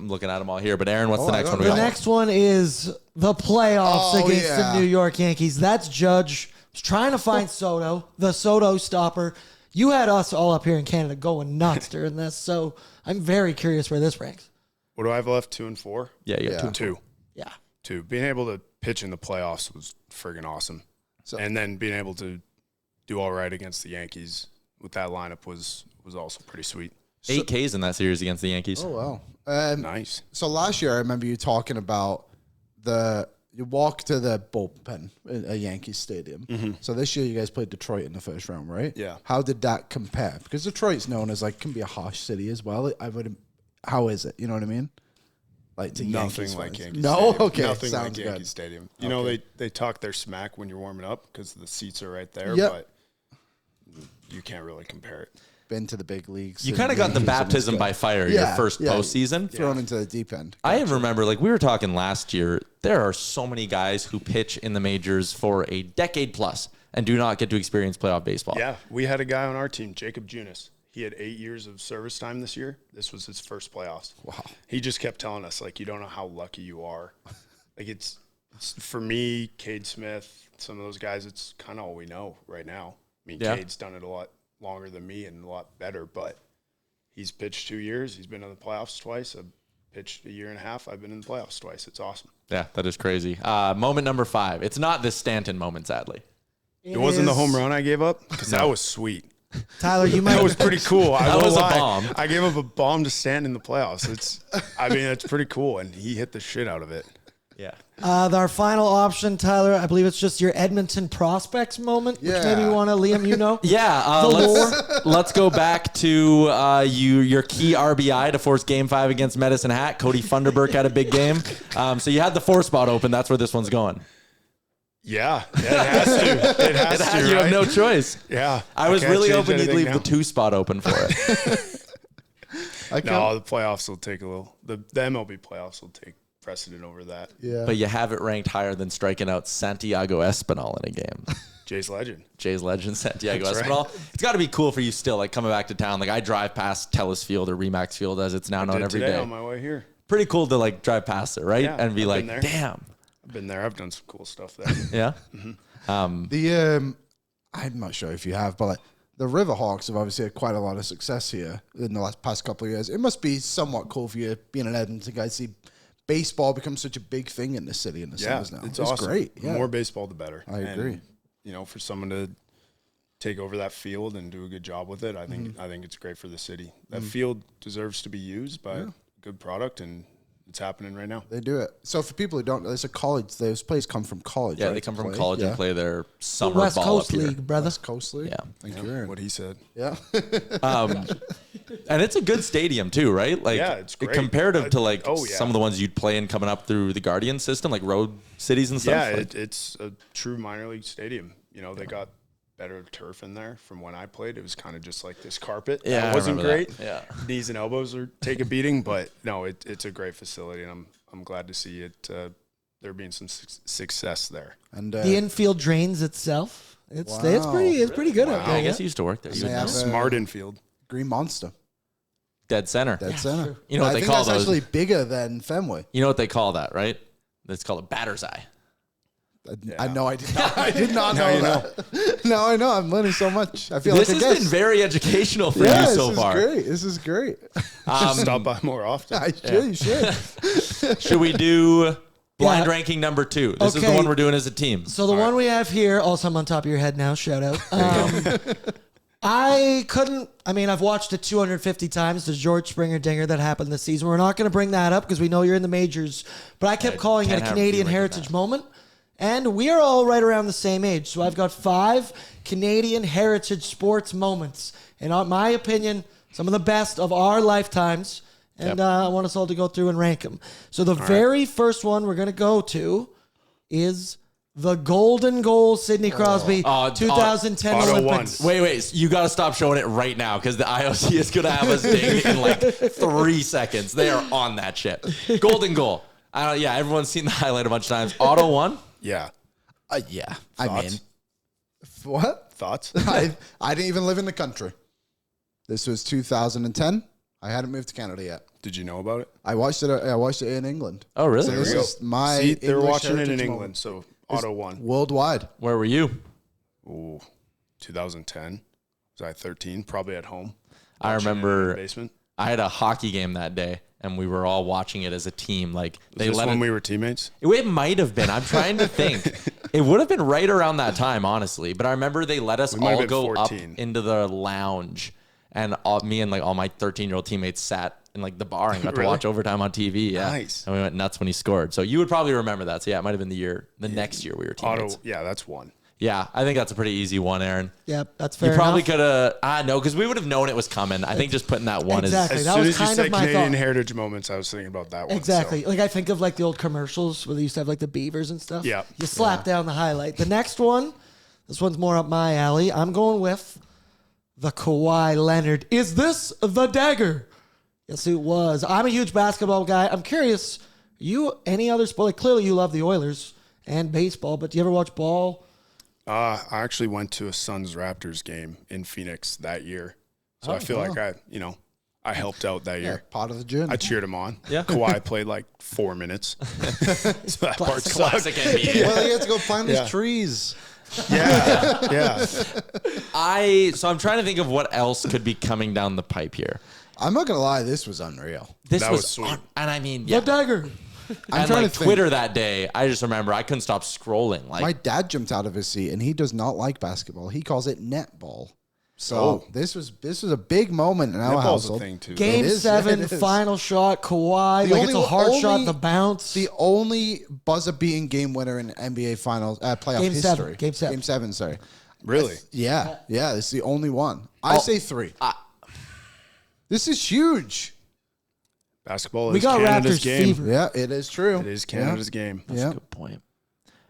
looking at them all here, but Aaron, what's the I next don't one we The got? next one is the playoffs Oh, against yeah. the New York Yankees. That's Judge. Was trying to find Soto, the Soto stopper. You had us all up here in Canada going nuts during this, so I'm very curious where this ranks. What do I have left? 2 and 4. Yeah, you got Yeah. 2. 2. Yeah. 2. Being able to pitch in the playoffs was friggin' awesome. So- And then being able to do all right against the Yankees with that lineup was also pretty sweet. 8 Ks in that series against the Yankees. Oh, wow. Nice. So last year, I remember you talking about you walk to the bullpen at a Yankees stadium. So this year, you guys played Detroit in the first round, right? Yeah. How did that compare? Because Detroit's known as can be a harsh city as well. How is it? You know what I mean? Like to Nothing Yankees like fans. Yankee No, Stadium. okay, Nothing sounds like Yankee good. Stadium. You know, they talk their smack when you're warming up because the seats are right there, Yep. but you can't really compare it. Been to the big leagues. You and kind of got the Yankees, and it's baptism good. by fire Yeah, your first yeah. postseason. Thrown into the deep end. I remember, we were talking last year, there are so many guys who pitch in the majors for a decade plus and do not get to experience playoff baseball. Yeah, we had a guy on our team, Jacob Junis. He had 8 years of service time this year. This was his first playoffs. Wow. He just kept telling us, you don't know how lucky you are. It's for me, Cade Smith, some of those guys, it's kind of all we know right now. I mean, Yeah. Cade's done it a lot longer than me and a lot better, but he's pitched 2 years. He's been in the playoffs twice. I've pitched a year and a half. I've been in the playoffs twice. It's awesome. Yeah, that is crazy. Moment number 5. It's not this Stanton moment, sadly. It wasn't the is- home run I gave up because that was sweet. Tyler, you might That was pretty cool. I That won't was a lie. bomb. I gave up a bomb to Stanton in the playoffs. It's pretty cool, and he hit the shit out of it. Yeah. our final option, Tyler. I believe it's just your Edmonton prospects moment, which maybe you Yeah. want to, Liam. You know. Yeah, let's go back to your key RBI to force Game 5 against Medicine Hat. Cody Funderburk had a big game. So you had the 4 spot open. That's where this one's going. Yeah, it has to. It has to. You right? have no choice. Yeah, I was can't really change hoping you'd anything leave now. the 2 spot open for it. No, the playoffs will take a little. The MLB playoffs will take precedent over that. Yeah. But you have it ranked higher than striking out Santiago Espinal in a game. Jay's legend. Jay's legend, Santiago That's Espinal. right. It's got to be cool for you still, coming back to town. I drive past Telus Field or Remax Field as it's now known Did every today day. on my way here. Pretty cool to drive past it, right? Yeah, and be I've like, been there. damn, I've been there. I've done some cool stuff there. Yeah. I'm not sure if you have, but the Riverhawks have obviously had quite a lot of success here in the past couple of years. It must be somewhat cool for you being an Edmonton guy to see baseball become such a big thing in the city in the summers now. It's awesome. Great. The more baseball, the better. I agree. For someone to take over that field and do a good job with it, I think it's great for the city. That field deserves to be used by a good product, and it's happening right now. They do it. So for people who don't know, there's a college. Those players come from college. Yeah, right, they come to from play? college and play their summer West ball Coast up here. League, brother. West Coast League. Yeah. Thank you, Aaron. What he said. Yeah. And it's a good stadium too, right? Like, Yeah, it's great. comparative to like Oh, yeah. some of the ones you'd play in coming up through the Guardian system, like road cities and stuff. Yeah, Like, it's a true minor league stadium. They got better turf in there from when I played. It was kind of just like this carpet. Yeah, It wasn't I remember great. that. Yeah. Knees and elbows are take a beating, but no, it's a great facility, and I'm glad to see it. There being some success there. And The infield drains itself. It's Wow. it's pretty good out Yeah, there. I guess you used to work there. You They would have know. Smart infield. Green Monster. Dead center. Dead center. true. You know what I they think call that's those? actually bigger than Fenway. You know what they call that, right? It's called a batter's eye. I know. I did not. I did not Now know you that. Now I know. I'm learning so much. I feel This like a has been guest. very educational for Yeah, you so this far. is great. This is great. Should stop by more often. I should. You should. Should we do blind Yeah. ranking number 2? This is the Okay. one we're doing as a team. So the one we have here, also I'm on top of your head now, shout out. I've watched it 250 times, the George Springer dinger that happened this season. We're not going to bring that up because we know you're in the majors, but I kept calling it can't a have Canadian you ranking heritage that. moment. And we are all right around the same age. So I've got 5 Canadian heritage sports moments. In my opinion, some of the best of our lifetimes. And I want us all to go through and rank them. So the very first one we're going to go to is the golden goal, Sidney Crosby, 2010 Auto Olympics. Wait. You got to stop showing it right now because the IOC is going to have us ding in like 3 seconds. They are on that shit. Golden goal. Everyone's seen the highlight a bunch of times. Auto one. Yeah. Yeah. Thoughts? I mean, what? Thoughts? I didn't even live in the country. This was 2010. I hadn't moved to Canada yet. Did you know about it? I watched it in England. Oh, really? So this we go. is my. See, they were English watching it in heritage England, moment. so auto one. Worldwide. Where were you? Ooh, 2010. Was I 13? Probably at home. I Watching it in remember the basement. I had a hockey game that day, and we were all watching it as a team. Like they Is this let when it. we were teammates? It might have been. I'm trying to think. It would have been right around that time, honestly. But I remember they let us We might have all been go 14. up into the lounge, and me and like all my 13-year-old teammates sat in like the bar and got to Really? watch overtime on TV. Yeah, Nice. And we went nuts when he scored. So you would probably remember that. So yeah, it might have been the next year we were teammates. Auto. Yeah, that's one. Yeah, I think that's a pretty easy one, Aaron. Yep, that's fair You probably enough. could have. No, because we would have known it was coming. I think just putting that one Exactly. As That soon was as you kind said of my Canadian thought. heritage moments, I was thinking about that one. Exactly. So. Like I think of like the old commercials where they used to have like the beavers and stuff. Yeah. You slap down the highlight. The next one, this one's more up my alley. I'm going with the Kawhi Leonard. Is this the dagger? Yes, it was. I'm a huge basketball guy. I'm curious, any other sport? Like clearly you love the Oilers and baseball, but do you ever watch ball? I actually went to a Suns Raptors game in Phoenix that year, so I feel like I helped out that Yeah, year. part of the journey. I cheered him on. Yeah. Kawhi played like 4 minutes. So that part sucked. Classic NBA. well, he had to go plant Yeah. these trees. Yeah. So I'm trying to think of what else could be coming down the pipe here. I'm not gonna lie, this was unreal. This That was sweet. and I mean, The yeah. dagger. I'm And trying like to think. Twitter that day, I just remember I couldn't stop scrolling. Like My dad jumped out of his seat, and he does not like basketball. He calls it netball. So this was a big moment in our Netball's a household. thing too. Game It is, 7, it is. final shot, Kawhi. The Like it's a only- hard shot, only- the bounce. The only buzzer-beating game winner in NBA Finals playoff Game seven. history. Game seven. Game 7. Sorry. Really? Yeah. It's the only one. I say 3. This is huge. Basketball We is got Canada's Raptors game. fever. Yeah, it is true. It is Canada's game. that's Yeah. a good point.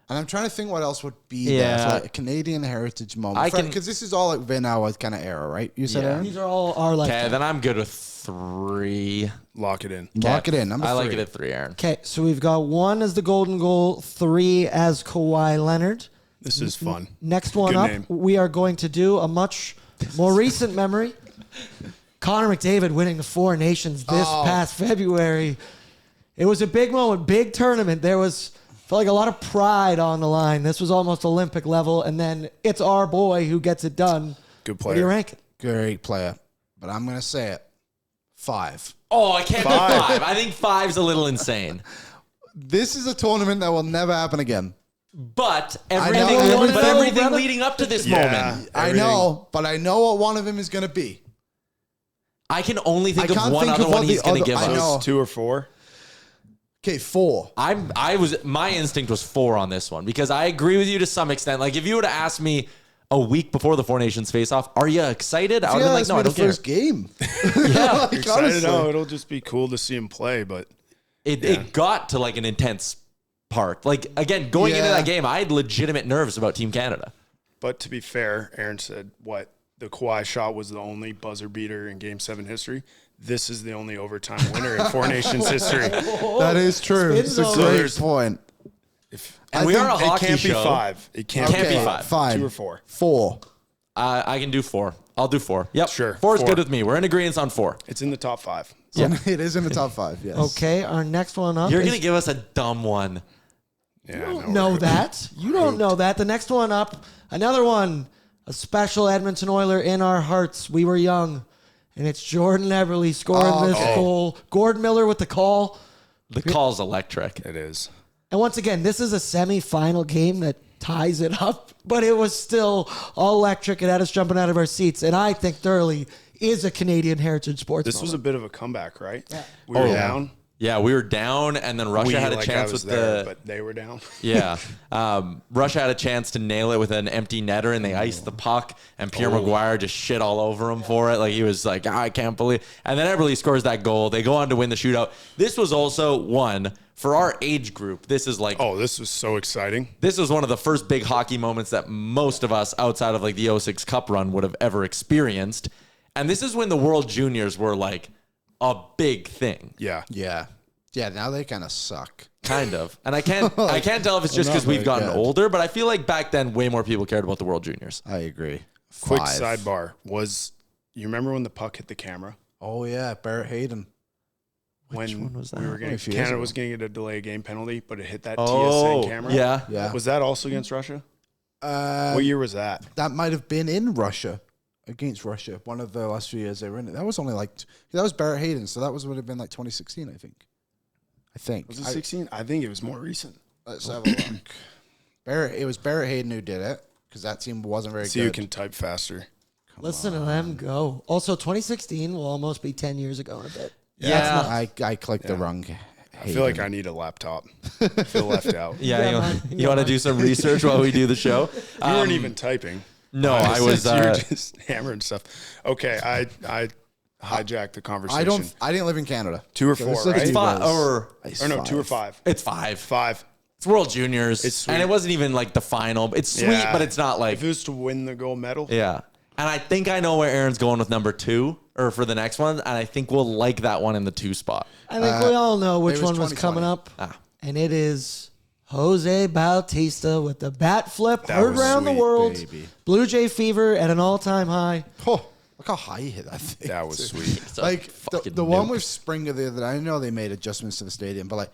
And I'm trying to think what else would be there. Yeah. It's like a Canadian heritage moment. I can- Because this is all like Vin Hour kind of era, right? You said, Yeah. Aaron? These are all our Okay, lifetime. then I'm good with 3. Lock it in. Lock it in. Number 3. I like it at 3, Aaron. Okay, so we've got 1 as the golden goal, 3 as Kawhi Leonard. This is fun. Next one Good up, name. we are going to do a much more recent memory. Connor McDavid winning the 4 Nations this past February. It was a big moment, big tournament. There was Felt like a lot of pride on the line. This was almost Olympic level, and then it's our boy who gets it done. Good What do you player. rank it? Great player. But I'm going to say it. 5. Oh, I can't do 5. I think 5's a little insane. This is a tournament that will never happen again. But know. everything leading up to this moment. I know, but I know what one of them is going to be. I can only think I of can't one think other of what one he's the going to other- give I us. know. 2 or 4? Okay, 4. My instinct was 4 on this one because I agree with you to some extent. Like if you would have asked me a week before the Four Nations face-off, are you excited? I would have been like, no, I don't care. First game. Yeah. Like, Excited? honestly. No, it'll just be cool to see him play, but It got to like an intense part. Like again, going into Yeah. that game, I had legitimate nerves about Team Canada. But to be fair, Aaron said the Kawhi shot was the only buzzer beater in Game 7 history. This is the only overtime winner in Four Nations history. That is true. Spin It's a zone. great there's- point. And we are a It hockey can't be show. 5. It can't, Can't be be 5. Fine. 2 or 4. 4. I can do 4. I'll do 4. Yep. Sure. 4 is 4. good with me. We're in agreement on 4. It's in the top 5. Yeah. It is in the top 5, yes. Okay, our next one up You're is- going to give us a dumb one. Yeah, You I don't know that. You don't know that. The next one up, another one, a special Edmonton Oiler in our hearts. We were young, and it's Jordan Eberle scoring this goal. Gord Miller with the call. The call's electric. It is. And once again, this is a semi-final game that ties it up, but it was still all electric. It had us jumping out of our seats, and I think thoroughly is a Canadian heritage sports This was a moment. bit of a comeback, right? We were down. Yeah, we were down, and then Russia had a I chance was with there, the... but they were down. Yeah. Russia had a chance to nail it with an empty netter, and they iced the puck, and Pierre Maguire just shit all over him for it. Like, he was like, I can't believe... And then Eberle scores that goal. They go on to win the shootout. This was also one, for our age group, this is like... Oh, this was so exciting. This was one of the first big hockey moments that most of us outside of like the 06 Cup run would have ever experienced. And this is when the World Juniors were like a big thing. Yeah. Yeah. Yeah, now they kind of suck. Kind of. And I can't tell if it's just Not because we've very gotten good. older, but I feel like back then way more people cared about the World Juniors. I agree. Quick 5. sidebar you remember when the puck hit the camera? Oh, yeah, Barrett Hayden. When one was we that? were getting A few years Canada ago. was getting a delay game penalty, but it hit that Oh, TSN camera. yeah. Yeah. Was that also against Russia? Uh, What year was that? that might have been in Russia. Against Russia. One of the last few years they were in it. That was only like... That was Barrett Hayden, so that would have been like 2016, I think. Was it 16? I think it was more recent. Let's have a look. It was Barrett Hayden who did it, because that team wasn't very See good. who can type faster. Listen to them go. Also, 2016 will almost be 10 years ago in a bit. Yeah. I clicked the wrong... I feel like I need a laptop. I feel left out. Yeah, Yeah, man. you want to do some research while we do the show? You weren't even typing. No, I was... You were just hammering stuff. Okay, I hijacked the conversation. I didn't live in Canada. 2 or So 4, this is right? a five, It's Or no, 2 or 5. 5. it's 5. 5. It's World Juniors. It's sweet. And it wasn't even like the final. It's sweet, Yeah. but it's not like... If it was to win the gold medal, Yeah. And I think I know where Aaron's going with number 2 or for the next one. And I think we'll like that one in the 2 spot. I think we all know which it was one was 2020. coming up. Ah. And it is Jose Bautista with the bat flip. That Heard was around the sweet, world. baby. Blue Jay fever at an all-time high. Oh, look how high he hit that thing. that was sweet. It's a Like fucking the one nuke. with Springer the other day, I know they made adjustments to the stadium, but like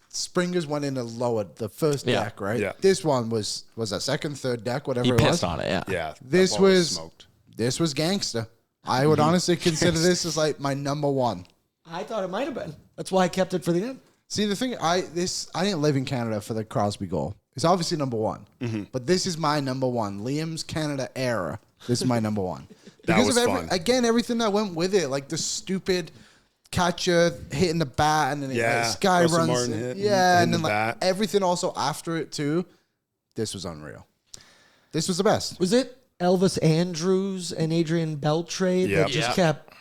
Springer's went in and lowered the first Yeah. deck, right? Yeah. This one was that second, third deck, whatever He it was. pissed on it, yeah. Yeah. that This ball was smoked. this was gangster. I would honestly consider this as like my number one. I thought it might have been. That's why I kept it for the end. See, the thing, I didn't live in Canada for the Crosby goal. It's obviously number one, but this is my number one. Liam's Canada era. This is my number one because was of fun. everything that went with it, like the stupid catcher hitting the bat, and then Yeah, Sky Russell runs, Martin hitting and the then like bat. everything also after it too. This was unreal. This was the best. Was it Elvis Andrews and Adrian Beltre Yeah. that just Yeah. kept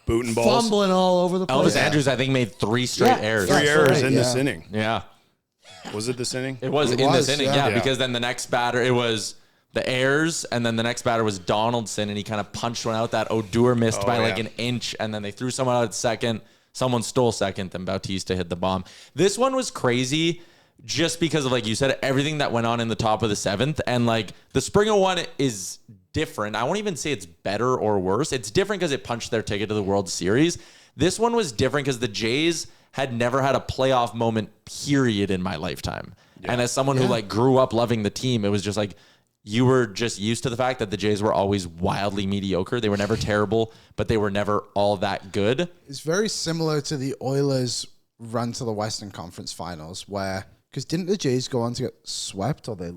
Booting balls. fumbling all over the place? Elvis Andrews, I think, made 3 straight Yeah. errors. 3 That's errors right, in yeah. this inning. Yeah. Was it this inning? It was It in was, this inning, yeah. yeah, Yeah. because then the next batter, it was the Ayers, and then the next batter was Donaldson, and he kind of punched one out that Odeur missed by like yeah. an inch, and then they threw someone out at second. Someone stole second, then Bautista hit the bomb. This one was crazy just because of, like you said, everything that went on in the top of the 7th, and like the Springer one is different. I won't even say it's better or worse. It's different because it punched their ticket to the World Series. This one was different because the Jays had never had a playoff moment period in my lifetime. And as someone who like grew up loving the team, it was just like, you were just used to the fact that the Jays were always wildly mediocre. They were never terrible, but they were never all that good. It's very similar to the Oilers' run to the Western Conference Finals, where, because didn't the Jays go on to get swept, or they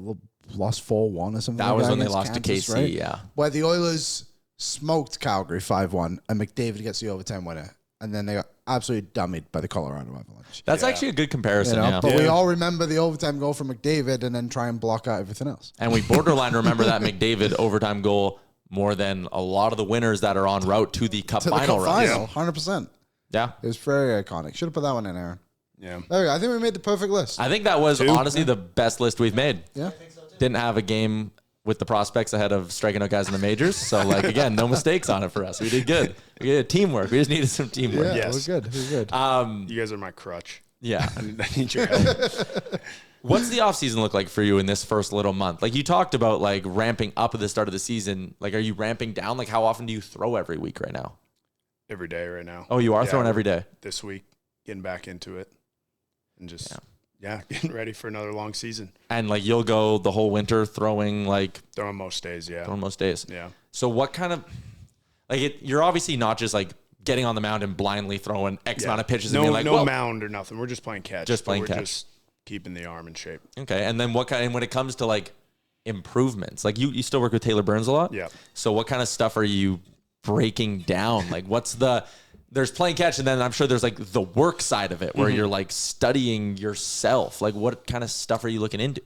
lost 4-1 or something? That was when they lost Kansas, to KC, right? yeah. Where the Oilers smoked Calgary 5-1, and McDavid gets the overtime winner, and then they got absolutely dummied by the Colorado Avalanche. That's actually a good comparison, But we all remember the overtime goal from McDavid and then try and block out everything else. And we borderline remember that McDavid overtime goal more than a lot of the winners that are en route to the Cup final run. 100%. Yeah. It was very iconic. Should have put that one in, Aaron. Yeah. There we go. I think we made the perfect list. I think that was honestly the best list we've made. Yeah. Didn't have a game with the prospects ahead of striking out guys in the majors. So, like, again, no mistakes on it for us. We did good. We did teamwork. We just needed some teamwork. Yeah, Yes. we're good. We're good. You guys are my crutch. Yeah. I need your help. What's the offseason look like for you in this first little month? Like, you talked about, like, ramping up at the start of the season. Like, are you ramping down? Like, how often do you throw every week right now? Every day right now. Oh, you are throwing every day? This week, getting back into it. And just, getting ready for another long season. And, like, you'll go the whole winter throwing, like... Throwing most days, yeah. Throwing most days. Yeah. So what kind of... Like, you're obviously not just, like, getting on the mound and blindly throwing X amount of pitches and being like, no mound or nothing. We're just playing catch. Just playing catch. We're just keeping the arm in shape. Okay. And then and when it comes to, like, improvements, like, you still work with Taylor Burns a lot? Yeah. So what kind of stuff are you breaking down? Like, there's playing catch, and then I'm sure there's, like, the work side of it where you're, like, studying yourself. Like, what kind of stuff are you looking into?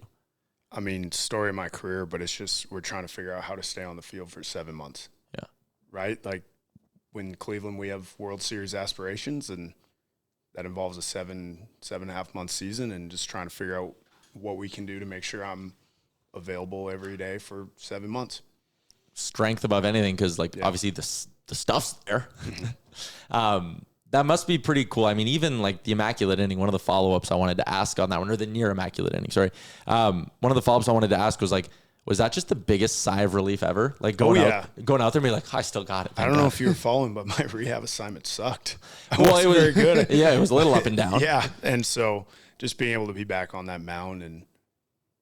I mean, story of my career, but it's just we're trying to figure out how to stay on the field for 7 months. Yeah. Right? Like, when Cleveland, we have World Series aspirations, and that involves a 7.5 month season, and just trying to figure out what we can do to make sure I'm available every day for 7 months. Strength above anything, because, like, obviously the stuff's there. That must be pretty cool. I mean, even like the immaculate inning, one of the follow-ups I wanted to ask on that one, or the near immaculate inning, sorry. One of the follow-ups I wanted to ask was like, was that just the biggest sigh of relief ever? Like going out there and be like, I still got it. I don't know if you were following, but my rehab assignment sucked. It was very good. Yeah, it was a little up and down. Yeah, and so just being able to be back on that mound and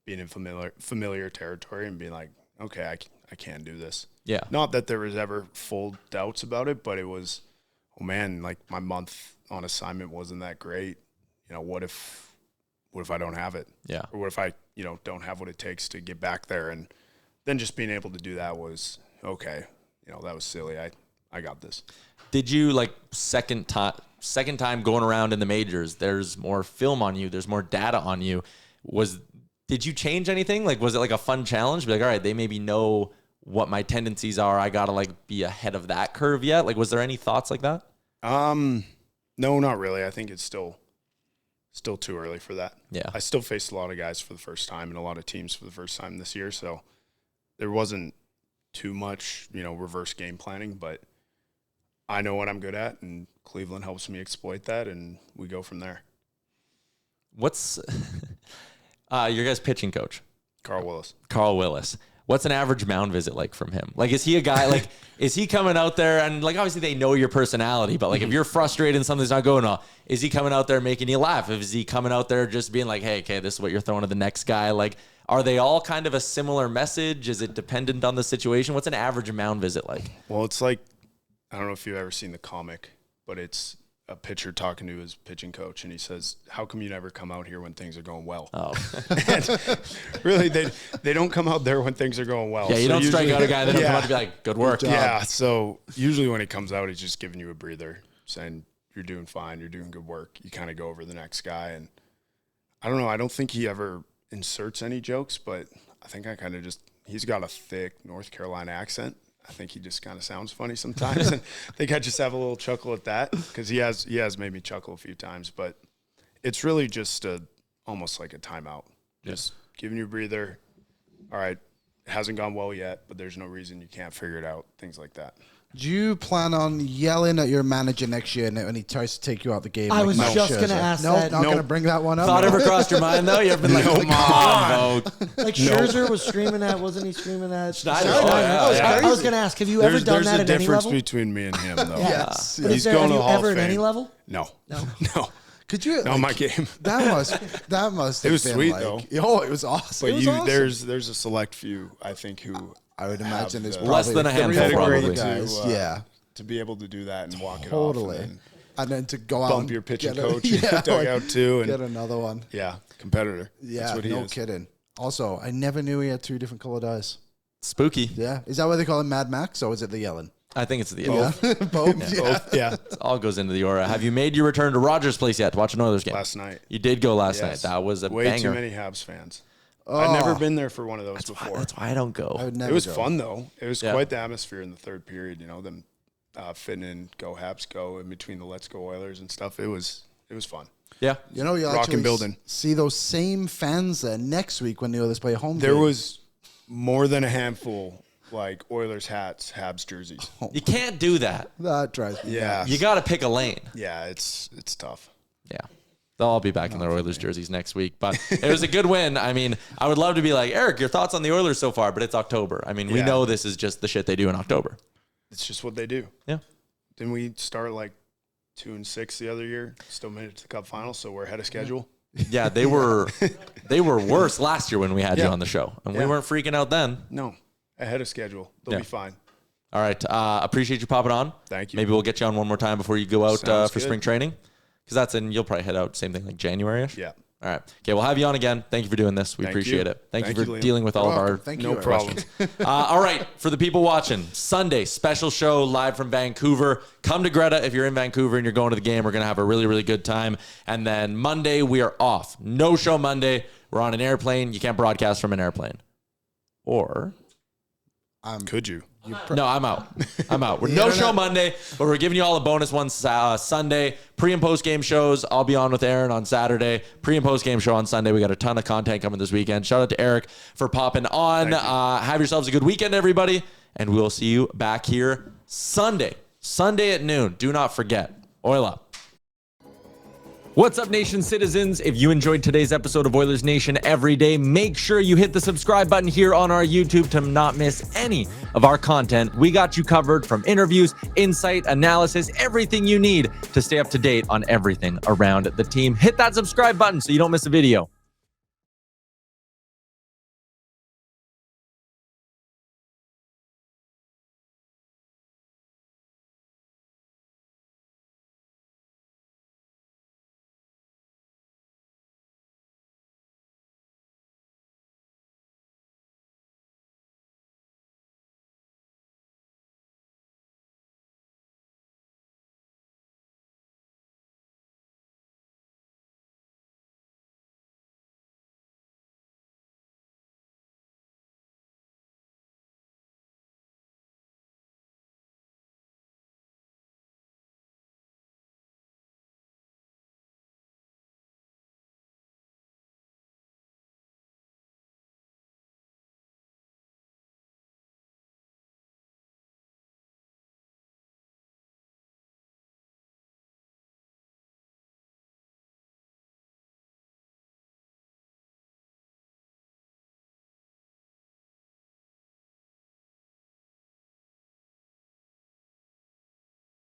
being in familiar territory and being like, okay, I can do this. Yeah. Not that there was ever full doubts about it, but it was, oh man, like my month on assignment wasn't that great. You know, what if I don't have it? Yeah. Or what if I, don't have what it takes to get back there? And then just being able to do that was, okay, that was silly. I got this. Did you, like, second time going around in the majors, there's more film on you, there's more data on you. Did you change anything? Like, was it like a fun challenge? Be like, all right, they maybe know what my tendencies are. I got to, like, be ahead of that curve yet. Like, was there any thoughts like that? No, not really. I think it's still too early for that. Yeah. I still faced a lot of guys for the first time and a lot of teams for the first time this year. So there wasn't too much, reverse game planning, but I know what I'm good at, and Cleveland helps me exploit that, and we go from there. What's your guys' pitching coach? Carl Willis. What's an average mound visit like from him? Like, is he a guy, like, is he coming out there and, like, obviously they know your personality, but, like, if you're frustrated and something's not going well, is he coming out there making you laugh? Is he coming out there just being like, hey, okay, this is what you're throwing to the next guy? Like, are they all kind of a similar message? Is it dependent on the situation? What's an average mound visit like? Well, it's like, I don't know if you've ever seen the comic, but it's a pitcher talking to his pitching coach, and he says, how come you never come out here when things are going well? Oh. And really, they don't come out there when things are going well. Yeah, you don't strike out a guy that don't come out to be like, good work. Yeah, so usually when he comes out, he's just giving you a breather, saying, you're doing fine, you're doing good work. You kind of go over the next guy, and I don't know, I don't think he ever inserts any jokes, but I think I kind of he's got a thick North Carolina accent. I think he just kind of sounds funny sometimes, and I think I just have a little chuckle at that because he has made me chuckle a few times. But it's really just almost like a timeout, just giving you a breather. All right, it hasn't gone well yet, but there's no reason you can't figure it out. Things like that. Do you plan on yelling at your manager next year when he tries to take you out the game? I was just going to ask that. Not going to bring that one up. Thought ever crossed your mind, though? You've been like, come on, Vogt. Like Scherzer was screaming at, wasn't he screaming at? Schneider. I was going to ask, have you ever done that at any level? There's a difference between me and him, though. Yes. But He's have going to you the Hall ever of at any Fame. level? No. Could you? No, my game. That must. It was have been sweet, like, though. Oh, it was awesome. But It was awesome. there's a select few, I think, who I would imagine there's the- probably Less than a three handful, or four probably. guys. to, to be able to do that and walk Totally. it off. And And then to go out bump and your pitching get a- coach yeah, dugout too. And get another one. yeah, competitor. Yeah, That's what he no is. kidding. Also, I never knew he had 2 different colored eyes. Spooky. Yeah, is that why they call him Mad Max, or is it the yelling? I think it's the Yeah, both. Yeah. Both, yeah. It all goes into the aura. Have you made your return to Rogers Place yet to watch an Oilers game? Last night. You did go last Yes. night. That was a Way banger. too many Habs fans. I've never been there for one of those before. That's why I don't go. I would never It was go. fun though. It was Yeah. quite the atmosphere in the third period. You know, them fitting in "Go Habs Go" in between the "Let's Go Oilers" and stuff. It was fun. Yeah. You know, you'll Rockin' actually building. see those same fans there next week when the Oilers play a home There game. was more than a handful like Oilers hats, Habs jerseys. You can't do that. That drives me. Yeah, You got to pick a lane. yeah, it's tough. Yeah. They'll all be back in their Oilers jerseys next week. But it was a good win. I mean, I would love to be like, Eric, your thoughts on the Oilers so far, but it's October. I mean, we Yeah. know this is just the shit they do in October. It's just what they do. Yeah. Didn't we start like 2-6 the other year? Still made it to the Cup final, so we're ahead of schedule. Yeah, they were worse last year when we had you Yeah. on the show. And we Yeah. weren't freaking out then. No, ahead of schedule. They'll Yeah. be fine. All right. Appreciate you popping on. Thank you. Maybe we'll get you on one more time before you go out Sounds for good. spring training. Because that's in, you'll probably head out same thing like January-ish. Yeah. All right. Okay, we'll have you on again. Thank you for doing this. We Thank appreciate you. it. Thank you Thank for you, Liam. dealing with all of our Thank No you. problem. all right, for the people watching, Sunday, special show live from Vancouver. Come to Greta if you're in Vancouver and you're going to the game. We're going to have a really, really good time. And then Monday, we are off. No show Monday. We're on an airplane. You can't broadcast from an airplane. Or, Could you? no, I'm out. We're The no internet- show Monday, but we're giving you all a bonus one Sunday. Pre and post game shows. I'll be on with Aaron on Saturday. Pre and post game show on Sunday. We got a ton of content coming this weekend. Shout out to Eric for popping on. Have yourselves a good weekend, everybody. And we'll see you back here Sunday at noon. Do not forget. Oil up. What's up, Nation citizens? If you enjoyed today's episode of Oilers Nation Everyday, make sure you hit the subscribe button here on our YouTube to not miss any of our content. We got you covered from interviews, insight, analysis, everything you need to stay up to date on everything around the team. Hit that subscribe button so you don't miss a video.